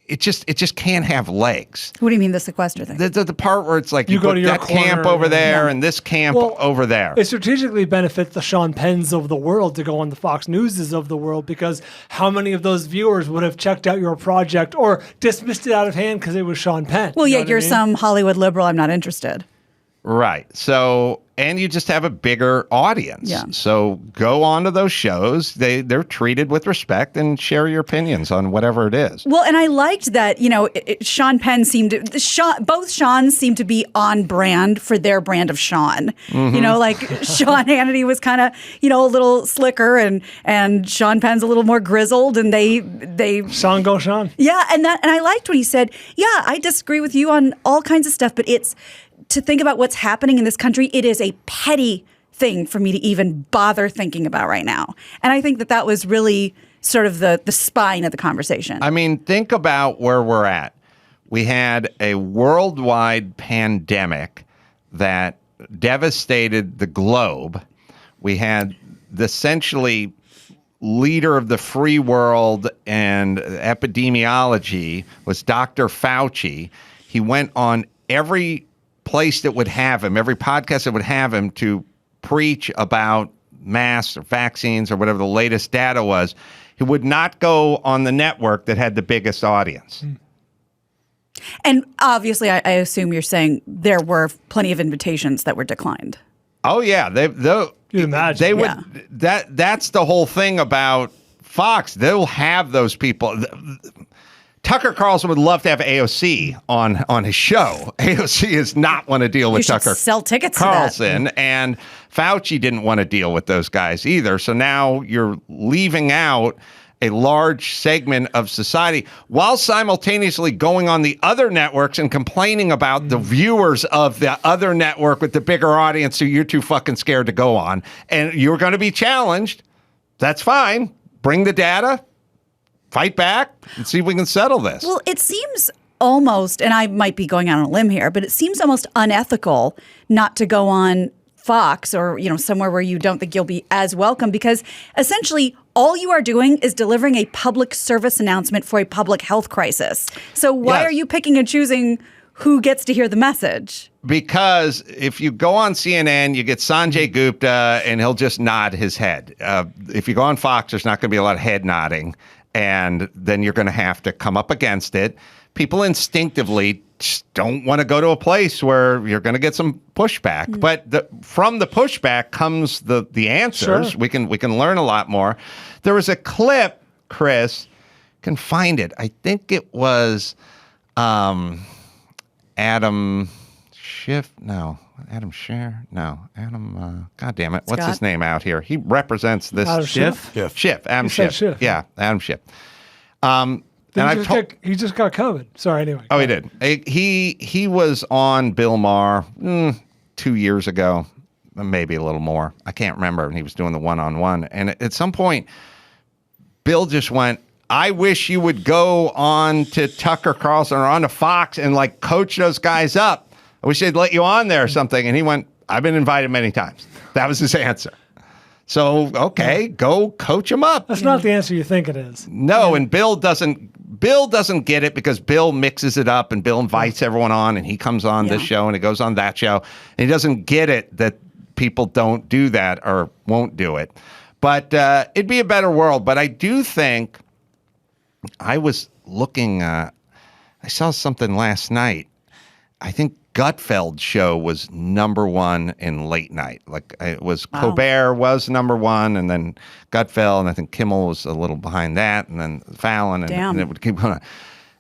it just can't have legs. What do you mean the sequester thing? The part where it's like you go to that camp over there and this camp over there. It strategically benefits the Sean Penns of the world to go on the Fox Newses of the world, because how many of those viewers would have checked out your project or dismissed it out of hand because it was Sean Penn? Well, yet you're some Hollywood liberal. I'm not interested. Right. So, and you just have a bigger audience. Yeah. So go on to those shows. They're treated with respect, and share your opinions on whatever it is. Well, and I liked that, Sean Penn both Seans seemed to be on brand for their brand of Sean. Mm-hmm. Like Sean Hannity was kind of, a little slicker, and Sean Penn's a little more grizzled, and they Sean go Sean. Yeah, and I liked when he said, yeah, I disagree with you on all kinds of stuff, but it's to think about what's happening in this country, it is a petty thing for me to even bother thinking about right now. And I think that was really sort of the spine of the conversation. I mean, think about where we're at. We had a worldwide pandemic that devastated the globe. We had the essentially leader of the free world and epidemiology was Dr. Fauci. He went on every place that would have him, every podcast that would have him, to preach about masks or vaccines or whatever the latest data was. He would not go on the network that had the biggest audience. And obviously, I assume you're saying there were plenty of invitations that were declined. Oh yeah, they would. That's the whole thing about Fox. They'll have those people. Tucker Carlson would love to have AOC on his show. AOC does not want to deal with Tucker sell tickets Carlson, to that. And Fauci didn't want to deal with those guys either. So now you're leaving out a large segment of society while simultaneously going on the other networks and complaining about the viewers of the other network with the bigger audience who you're too fucking scared to go on. And you're going to be challenged. That's fine. Bring the data. Fight back and see if we can settle this. Well, it seems almost, and I might be going out on a limb here, but it seems almost unethical not to go on Fox or, somewhere where you don't think you'll be as welcome, because essentially all you are doing is delivering a public service announcement for a public health crisis. So why are you picking and choosing who gets to hear the message? Because if you go on CNN, you get Sanjay Gupta and he'll just nod his head. If you go on Fox, there's not going to be a lot of head nodding. And then you're going to have to come up against it. People instinctively just don't want to go to a place where you're going to get some pushback. Mm. But from the pushback comes the answers. Sure. We can learn a lot more. There was a clip, Chris, can find it. I think it was Adam Schiff. No. Adam Scher? No. Adam, God damn it. What's Scott? his name out here? He represents this. Adam Schiff? Schiff. Adam You said Schiff. Schiff. Yeah, Adam Schiff. And He just got COVID. Sorry, anyway. Oh, he did. He was on Bill Maher 2 years ago, maybe a little more. I can't remember. And he was doing the one-on-one. And at some point, Bill just went, I wish you would go on to Tucker Carlson or on to Fox and like coach those guys up. I wish they'd let you on there or something. And he went, I've been invited many times. That was his answer. So, okay, go coach them up. That's not the answer you think it is. No, and Bill doesn't get it because Bill mixes it up and Bill invites everyone on and he comes on this show and it goes on that show. And he doesn't get it that people don't do that or won't do it. But it'd be a better world. But I do think I was looking, I saw something last night. I think Gutfeld's show was number one in late night. Like it was Colbert was number one, and then Gutfeld, and I think Kimmel was a little behind that, and then Fallon, and it would keep going on.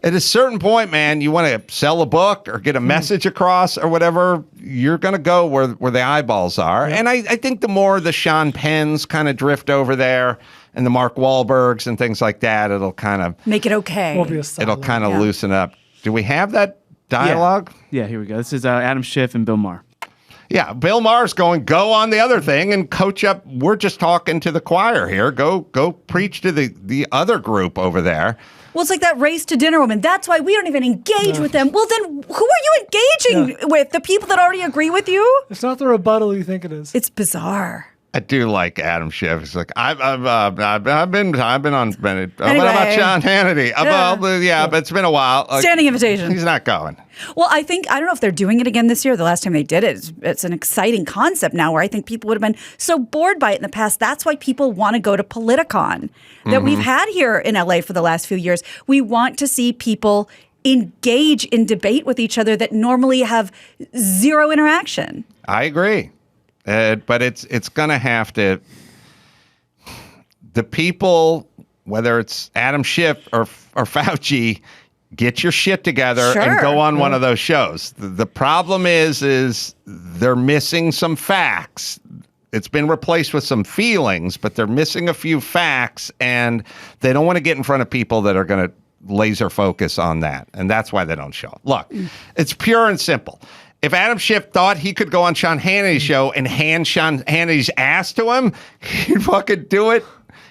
At a certain point, man, you want to sell a book or get a message across or whatever, you're going to go where the eyeballs are. Yeah. And I think the more the Sean Penns kind of drift over there and the Mark Wahlbergs and things like that, it'll kind of make it okay. It'll kind of loosen up. Do we have that dialogue? Yeah, here we go. This is Adam Schiff and Bill Maher. Yeah, Bill Maher's going, go on the other thing and coach up. We're just talking to the choir here. Go preach to the other group over there. Well, it's like that race to dinner woman. That's why we don't even engage with them. Well, then who are you engaging with? The people that already agree with you? It's not the rebuttal you think it is. It's bizarre. I do like Adam Schiff. It's like I've been on Bennett. Anyway. What about Sean Hannity? But it's been a while. Standing invitation. He's not going. Well, I don't know if they're doing it again this year. The last time they did it, it's an exciting concept now where I think people would have been so bored by it in the past. That's why people want to go to Politicon that we've had here in LA for the llast few years. We want to see people engage in debate with each other that normally have zero interaction. I agree. But it's going to have to, the people, whether it's Adam Schiff or Fauci, get your shit together and go on one of those shows. The problem is they're missing some facts. It's been replaced with some feelings, but they're missing a few facts, and they don't want to get in front of people that are going to laser focus on that. And that's why they don't show up. Look, it's pure and simple. If Adam Schiff thought he could go on Sean Hannity's show and hand Sean Hannity's ass to him, he'd fucking do it.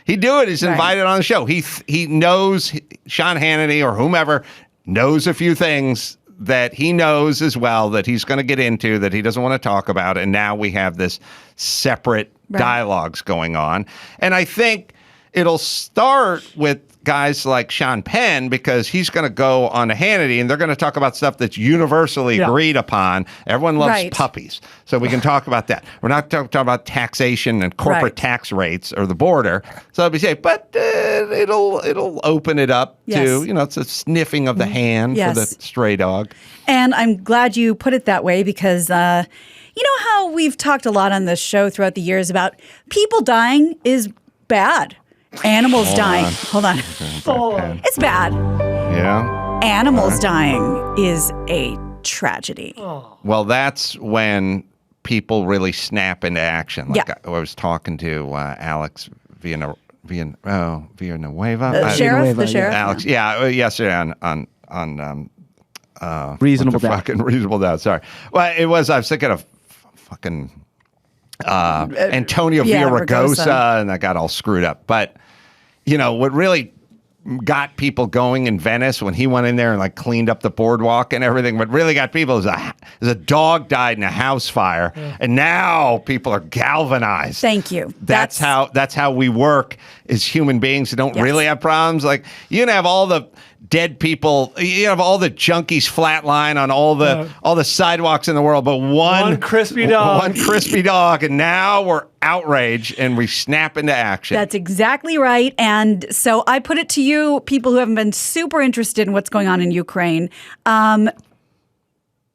He'd do it. He's invited on the show. He knows Sean Hannity or whomever knows a few things that he knows as well that he's going to get into that he doesn't want to talk about. And now we have this separate dialogues going on. And I think it'll start with guys like Sean Penn because he's going to go on to Hannity and they're going to talk about stuff that's universally agreed upon. Everyone loves puppies, so we can talk about that. We're not talking about taxation and corporate tax rates or the border. So I'll be safe, but it'll open it up to, it's a sniffing of the hand for the stray dog. And I'm glad you put it that way because, you know how we've talked a lot on this show throughout the years about people dying is bad. Animals dying. Hold on. It's bad. Yeah. Animals dying is a tragedy. Well, that's when people really snap into action. Like I was talking to Alex Villanueva. The sheriff? Alex, yesterday on Reasonable Doubt. Fucking Reasonable Doubt, sorry. Well, I was thinking of fucking Antonio Villaraigosa, and I got all screwed up. But, what really got people going in Venice when he went in there and like cleaned up the boardwalk and everything, what really got people is a dog died in a house fire, and now people are galvanized. Thank you. That's how we work as human beings who don't really have problems. Like, you can have all the dead people, you have all the junkies flatline on all the sidewalks in the world, but one crispy dog, and now we're outraged and we snap into action. That's exactly right. And so I put it to you, people who haven't been super interested in what's going on in Ukraine.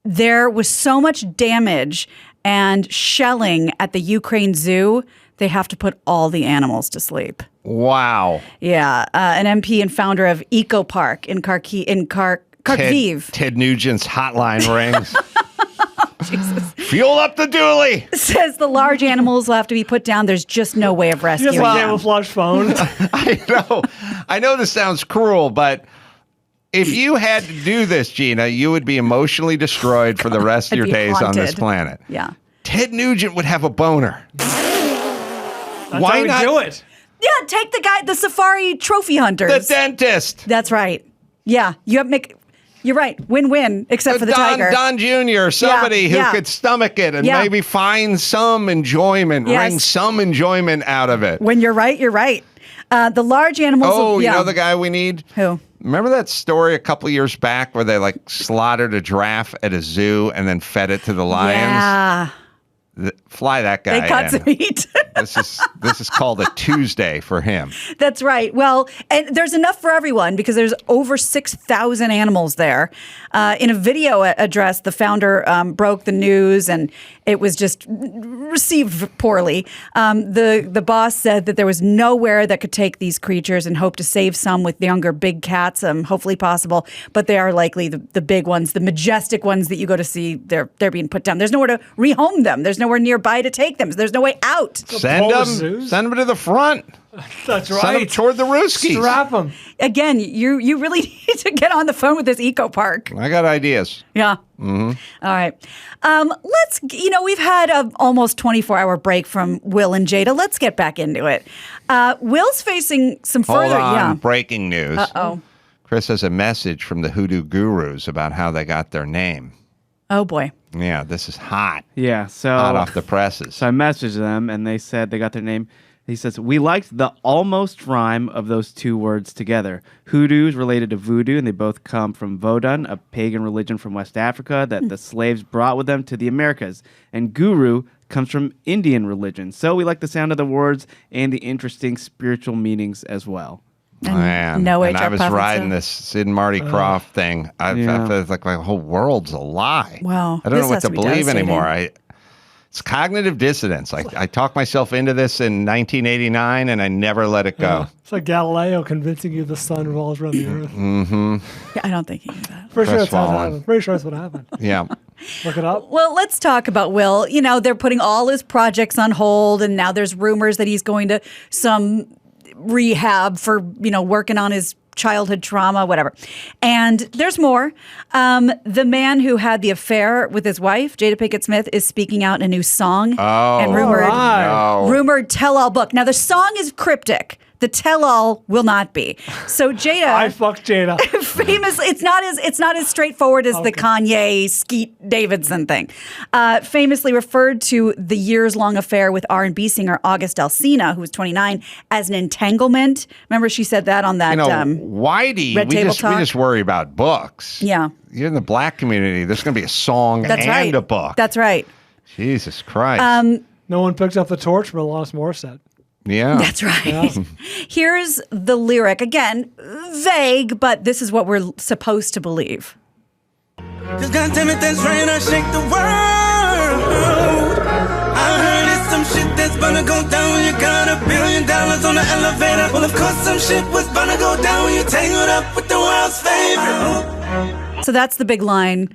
There was so much damage and shelling at the Ukraine zoo, they have to put all the animals to sleep. Wow. Yeah. An MP and founder of Eco Park in Carte vive. Ted Nugent's hotline rings. Fuel up the dually. Says the large animals will have to be put down. There's just no way of rescuing Just a them. camouflage phone. I know this sounds cruel, but if you had to do this, Gina, you would be emotionally destroyed for the rest of your days on this planet. Yeah. Ted Nugent would have a boner. That's Why how we not do it? Yeah, take the safari trophy hunters. The dentist. That's right. Yeah, you're right. Win-win, except for the tiger. Don Jr., somebody who could stomach it and maybe find some enjoyment, wring some enjoyment out of it. When you're right, you're right. The large animals. Oh, you know the guy we need? Who? Remember that story a couple years back where they like slaughtered a giraffe at a zoo and then fed it to the lions? Yeah. Fly that guy They cut in. some meat. This is called a Tuesday for him. That's right. Well, and there's enough for everyone because there's over 6,000 animals there. In a video address, the founder broke the news, and it was just received poorly. The boss said that there was nowhere that could take these creatures and hope to save some with younger big cats, hopefully possible. But they are likely the big ones, the majestic ones that you go to see. They're being put down. There's nowhere to rehome them. There's nowhere nearby to take them. So there's no way out. Send them to the front. That's right. Send them toward the Rooskies. Strap them. Again, you really need to get on the phone with this eco park. I got ideas. Yeah. Mm-hmm. All right. We've had an almost 24-hour break from Will and Jada. Let's get back into it. Will's facing some further. Hold on. Yeah. Breaking news. Uh-oh. Chris has a message from the Hoodoo Gurus about how they got their name. Oh, boy. Yeah, this is hot. Yeah, so hot off the presses. So I messaged them, and they said they got their name. He says, we liked the almost rhyme of those two words together. Hoodoo is related to voodoo, and they both come from Vodun, a pagan religion from West Africa that the slaves brought with them to the Americas. And guru comes from Indian religion. So we like the sound of the words and the interesting spiritual meanings as well. Man, no and I HR was puppets, riding this Sid and Marty Krofft thing. I feel like my whole world's a lie. Wow. I don't know This what has to to be believe devastating. anymore. It's cognitive dissonance. I talked myself into this in 1989, and I never let it go. It's like Galileo convincing you the sun revolves around the earth. Mm-hmm. Yeah, I don't think he knew that. Pretty sure that's what happened. Pretty sure that's what happened. Yeah. Look it up. Well, let's talk about Will. You know, they're putting all his projects on hold, and now there's rumors that he's going to some rehab for, working on his childhood trauma, whatever. And there's more. The man who had the affair with his wife, Jada Pinkett Smith, is speaking out in a new song and rumored tell-all book. Now, the song is cryptic. The tell-all will not be. So Jada, I fucked Jada. Famously, it's not as straightforward as the Kanye Skeet Davidson thing. Famously referred to the years-long affair with R&B singer August Alsina, who was 29, as an entanglement. Remember, she said that on that. Whitey, Red we Table just Talk? worry about books. Yeah, You're in the black community. There's going to be a song that's and right. a book. That's right. Jesus Christ. No one picked up the torch from Alanis Morissette. Yeah. That's right. Yeah. Here's the lyric. Again, vague, but this is what we're supposed to believe. Cause goddammit, that's right, I shake the world. I heard it's some shit that's gonna go down when you got $1 billion on the elevator. Well, of course some shit was gonna go down when you tangled up with the world's favorite. So that's the big line.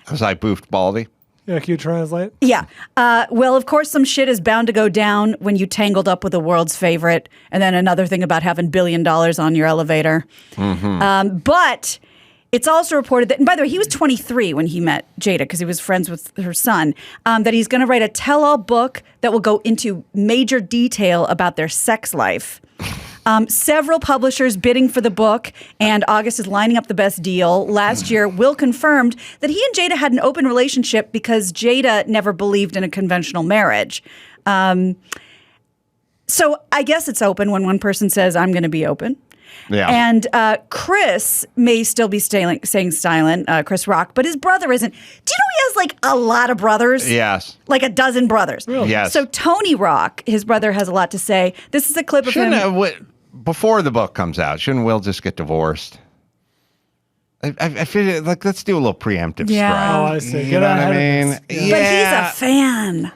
Was I boofed Baldy? Yeah, can you translate? Yeah. Well, of course, some shit is bound to go down when you tangled up with the world's favorite. And then another thing about having $1 billion on your elevator. Mm-hmm. But it's also reported that, and by the way, he was 23 when he met Jada because he was friends with her son, that he's going to write a tell-all book that will go into major detail about their sex life. Several publishers bidding for the book, and August is lining up the best deal. Last year, Will confirmed that he and Jada had an open relationship because Jada never believed in a conventional marriage. So I guess it's open when one person says, I'm going to be open. Yeah. And Chris may still be staying silent, Chris Rock, but his brother isn't. Do you know he has like a lot of brothers? Yes. Like a dozen brothers. Really? Yes. So Tony Rock, his brother, has a lot to say. This is a clip of him. Before the book comes out, shouldn't Will just get divorced? I feel like let's do a little preemptive strike. Oh, I see. You know what I mean? But he's a fan,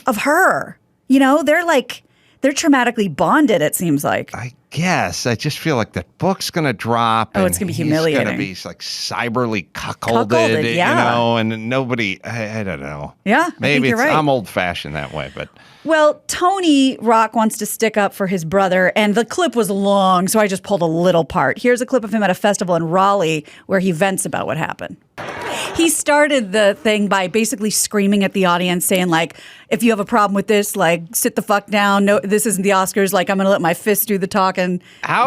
of her. They're like, They're traumatically bonded, it seems like. I guess. I just feel like that book's going to drop. Oh, it's going to be humiliating. He's going to be like cyberly cuckolded, and nobody, I don't know. Yeah, maybe I think you're right. I'm old-fashioned that way, but... Well, Tony Rock wants to stick up for his brother, and the clip was long, so I just pulled a little part. Here's a clip of him at a festival in Raleigh where he vents about what happened. He started the thing by basically screaming at the audience, saying, like, if you have a problem with this, like, sit the fuck down. No, this isn't the Oscars. Like, I'm going to let my fist do the talking. And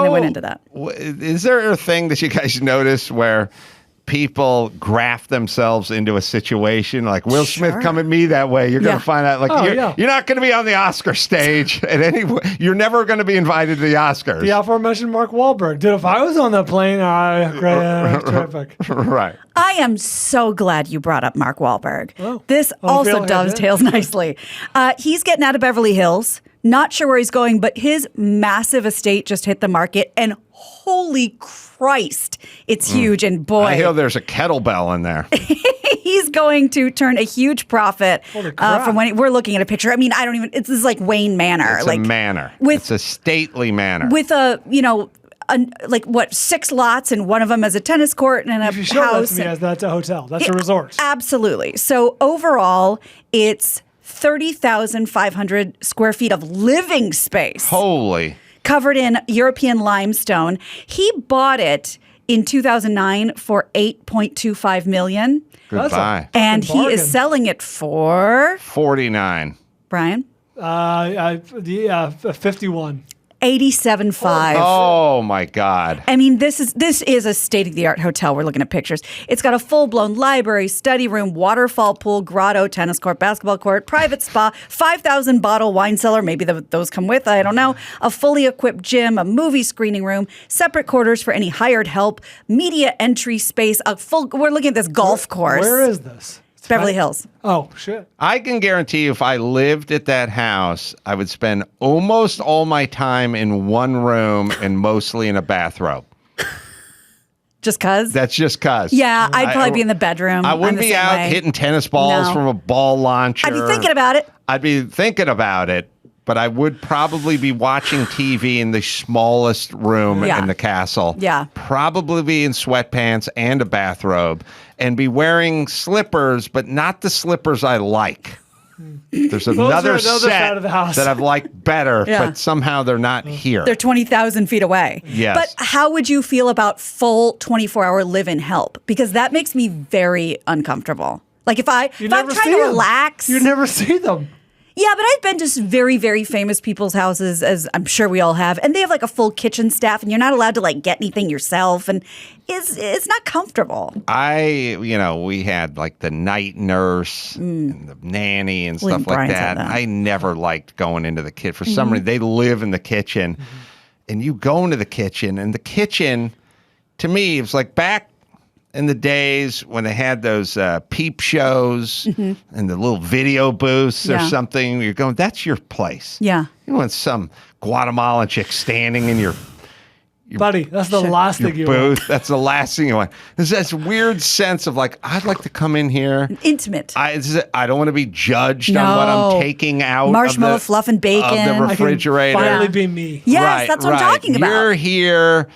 they went into that. Is there a thing that you guys notice where people graft themselves into a situation like Will Smith come at me that way? You're going to find out you're not going to be on the Oscar stage at any. You're never going to be invited to the Oscars. The aforementioned Mark Wahlberg. Dude, if I was on that plane, terrific. Right. I am so glad you brought up Mark Wahlberg. This also dovetails nicely. He's getting out of Beverly Hills. Not sure where he's going, but his massive estate just hit the market, and holy Christ, it's huge. And boy, I hear there's a kettlebell in there. He's going to turn a huge profit from when we're looking at a picture. I mean, I don't even. This is like Wayne Manor. It's like a manor. It's a stately manor with a 6 lots, and one of them as a tennis court and a house. You show that to me as that's a hotel. That's a resort. Absolutely. So overall, it's 30,500 square feet of living space. Holy. Covered in European limestone. He bought it in 2009 for $8.25 million. Goodbye. And he is selling it for $49. Bryan? 51. $87.5. Oh my God. I mean, this is a state-of-the-art hotel. We're looking at pictures. It's got a full-blown library, study room, waterfall pool, grotto, tennis court, basketball court, private spa, 5,000 bottle wine cellar. Maybe those come with, I don't know. A fully equipped gym, a movie screening room, separate quarters for any hired help, media entry space, we're looking at this golf course. Where is this? Beverly Hills. Oh, shit. I can guarantee you if I lived at that house, I would spend almost all my time in one room and mostly in a bathrobe. Just cuz? That's just cuz. Yeah, I'd probably be in the bedroom. I wouldn't be out hitting tennis balls from a ball launcher. I'd be thinking about it. But I would probably be watching TV in the smallest room in the castle. Yeah. Probably be in sweatpants and a bathrobe and be wearing slippers, but not the slippers I like. There's another set of the house that I've liked better, but somehow they're not here. They're 20,000 feet away. Yes. But how would you feel about full 24-hour live-in help? Because that makes me very uncomfortable. Like if I'm trying to relax. You never see them. Yeah, but I've been to some very, very famous people's houses, as I'm sure we all have, and they have like a full kitchen staff, and you're not allowed to like get anything yourself, and it's not comfortable. We had like the night nurse and the nanny and stuff like that. I never liked going into the kitchen. For some reason, they live in the kitchen, and you go into the kitchen, and the kitchen, to me, it was like back in the days when they had those peep shows and the little video booths or something, you're going, that's your place. Yeah. You want some Guatemalan chick standing in your buddy, that's the last thing you booth. want. That's the last thing you want. There's this weird sense of like, I'd like to come in here. Intimate. I don't want to be judged on what I'm taking out. Marshmallow, fluff, and bacon. Of the refrigerator. I can finally be me. Yes, that's what I'm talking about. You're here.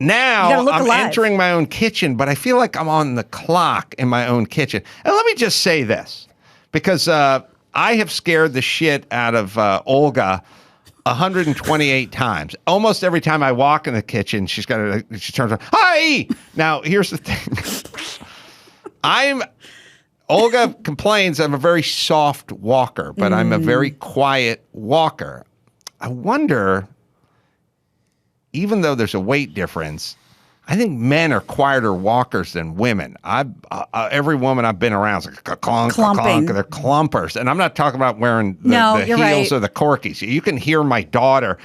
Now I'm alive. entering my own kitchen, but I feel like I'm on the clock in my own kitchen. And let me just say this, because I have scared the shit out of Olga 128 times. Almost every time I walk in the kitchen, she turns around, hi! Now, here's the thing. Olga complains I'm a very soft walker, but I'm a very quiet walker. I wonder, even though there's a weight difference, I think men are quieter walkers than women. Every woman I've been around is like clunk, clunk, they're clumpers. And I'm not talking about wearing the heels or the corkies. You can hear my daughter.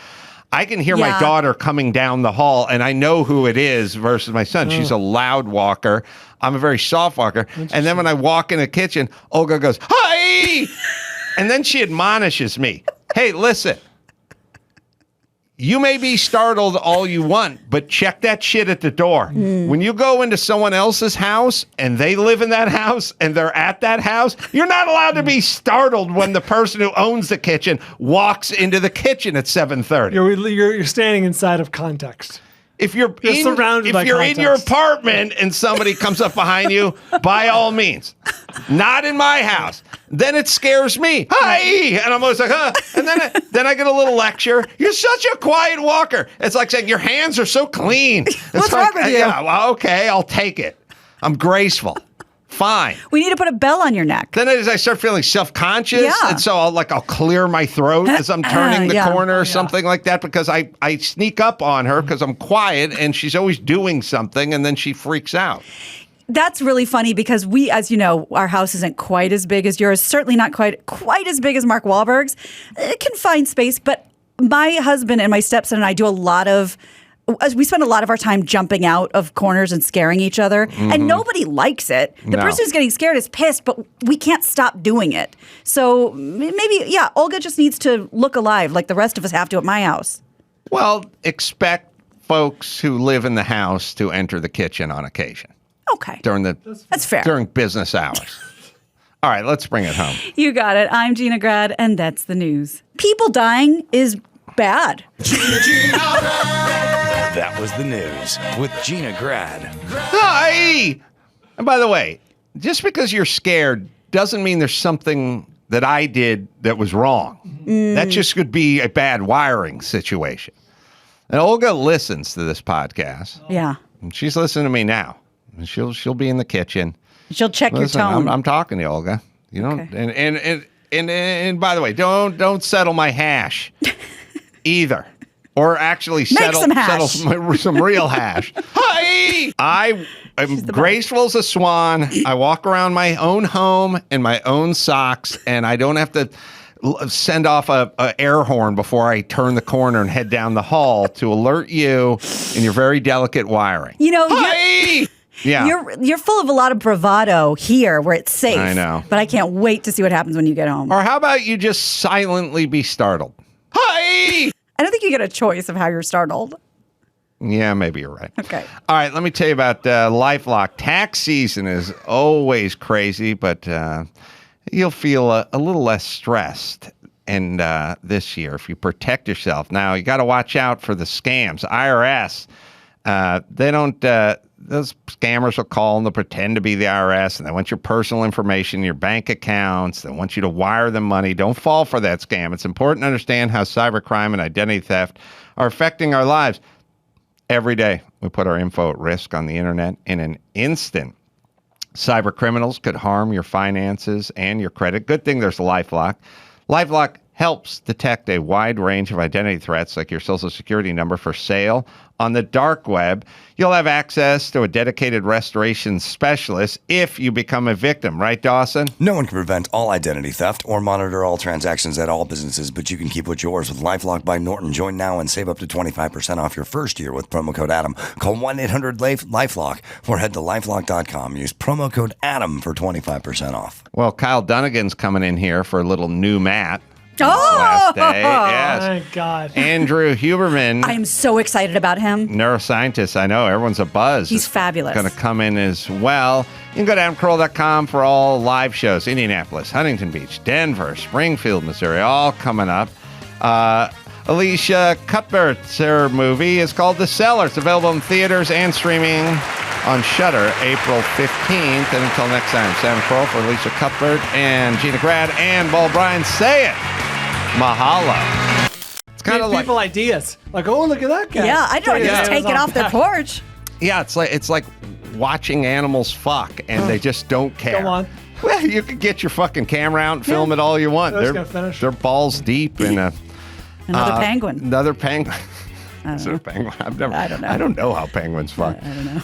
I can hear my daughter coming down the hall, and I know who it is versus my son. She's a loud walker. I'm a very soft walker. And then when I walk in the kitchen, Olga goes, hi! And then she admonishes me. Hey, listen. You may be startled all you want, but check that shit at the door. When you go into someone else's house and they live in that house and they're at that house, you're not allowed to be startled when the person who owns the kitchen walks into the kitchen at 7:30. You're standing inside of context. If you're surrounded by in your context. apartment and somebody comes up behind you, by all means. Not in my house. Then it scares me. Hi! And I'm always like, huh? And then I get a little lecture. You're such a quiet walker. It's like saying your hands are so clean. What's wrong with you? Yeah, well, okay, I'll take it. I'm graceful. Fine. We need to put a bell on your neck. Then as I start feeling self-conscious, Yeah. and so I'll clear my throat as I'm turning the Yeah. corner or something like that, because I sneak up on her because I'm quiet and she's always doing something, and then she freaks out. That's really funny because we, as you know, our house isn't quite as big as yours. Certainly not quite as big as Mark Wahlberg's. Confined space, but my husband and my stepson and I do we spend a lot of our time jumping out of corners and scaring each other, and nobody likes it. The person who's getting scared is pissed, but we can't stop doing it. So maybe, Olga just needs to look alive like the rest of us have to at my house. Well, expect folks who live in the house to enter the kitchen on occasion. Okay. That's fair. During business hours. All right, let's bring it home. You got it. I'm Gina Grad, and that's the news. People dying is bad. That was the news with Gina Grad. Hi! And by the way, just because you're scared doesn't mean there's something that I did that was wrong. That just could be a bad wiring situation. And Olga listens to this podcast. Yeah. And she's listening to me now. And she'll be in the kitchen. She'll check Listen, your tone. I'm talking to you, Olga. You don't. Okay. And by the way, don't settle my hash either, or actually settle some real hash. Hi! I am graceful as a swan. I walk around my own home in my own socks, and I don't have to send off a air horn before I turn the corner and head down the hall to alert you in your very delicate wiring. You know, Hi! Yeah. You're full of a lot of bravado here where it's safe. I know. But I can't wait to see what happens when you get home. Or how about you just silently be startled? Hi! I don't think you get a choice of how you're startled. Yeah, maybe you're right. Okay. All right, let me tell you about LifeLock. Tax season is always crazy, but you'll feel a little less stressed and this year if you protect yourself. Now, you got to watch out for the scams. IRS, they don't... those scammers will call and they'll pretend to be the IRS, and they want your personal information, your bank accounts. They want you to wire them money. Don't fall for that scam. It's important to understand how cybercrime and identity theft are affecting our lives. Every day, we put our info at risk on the internet in an instant. Cyber criminals could harm your finances and your credit. Good thing there's LifeLock. LifeLock helps detect a wide range of identity threats like your social security number for sale on the dark web. You'll have access to a dedicated restoration specialist if you become a victim, right, Dawson? No one can prevent all identity theft or monitor all transactions at all businesses, but you can keep what's yours with LifeLock by Norton. Join now and save up to 25% off your first year with promo code ADAM. Call 1-800-LIFELOCK or head to lifelock.com. Use promo code ADAM for 25% off. Well, Kyle Dunnigan's coming in here for a little new mat. Oh! Last day. Yes. Thank God. Andrew Huberman. I am so excited about him. Neuroscientist, I know. Everyone's a buzz. He's fabulous. Going to come in as well. You can go to AdamCarolla.com for all live shows. Indianapolis, Huntington Beach, Denver, Springfield, Missouri, all coming up. Elisha Cuthbert's movie is called The Cellar. It's available in theaters and streaming on Shudder April 15th. And until next time, Sam Kroll for Elisha Cuthbert and Gina Grad and Bryan. Say it. Mahalo. It's kind of like people ideas. Like, oh, look at that guy. Yeah, I don't just take it off their porch. Yeah, it's like watching animals fuck and they just don't care. Go on. Well, you could get your fucking camera out and film it all you want. They're balls deep in another penguin. Another penguin. I don't know. Penguin? I don't know. I don't know how penguins fuck. I don't know.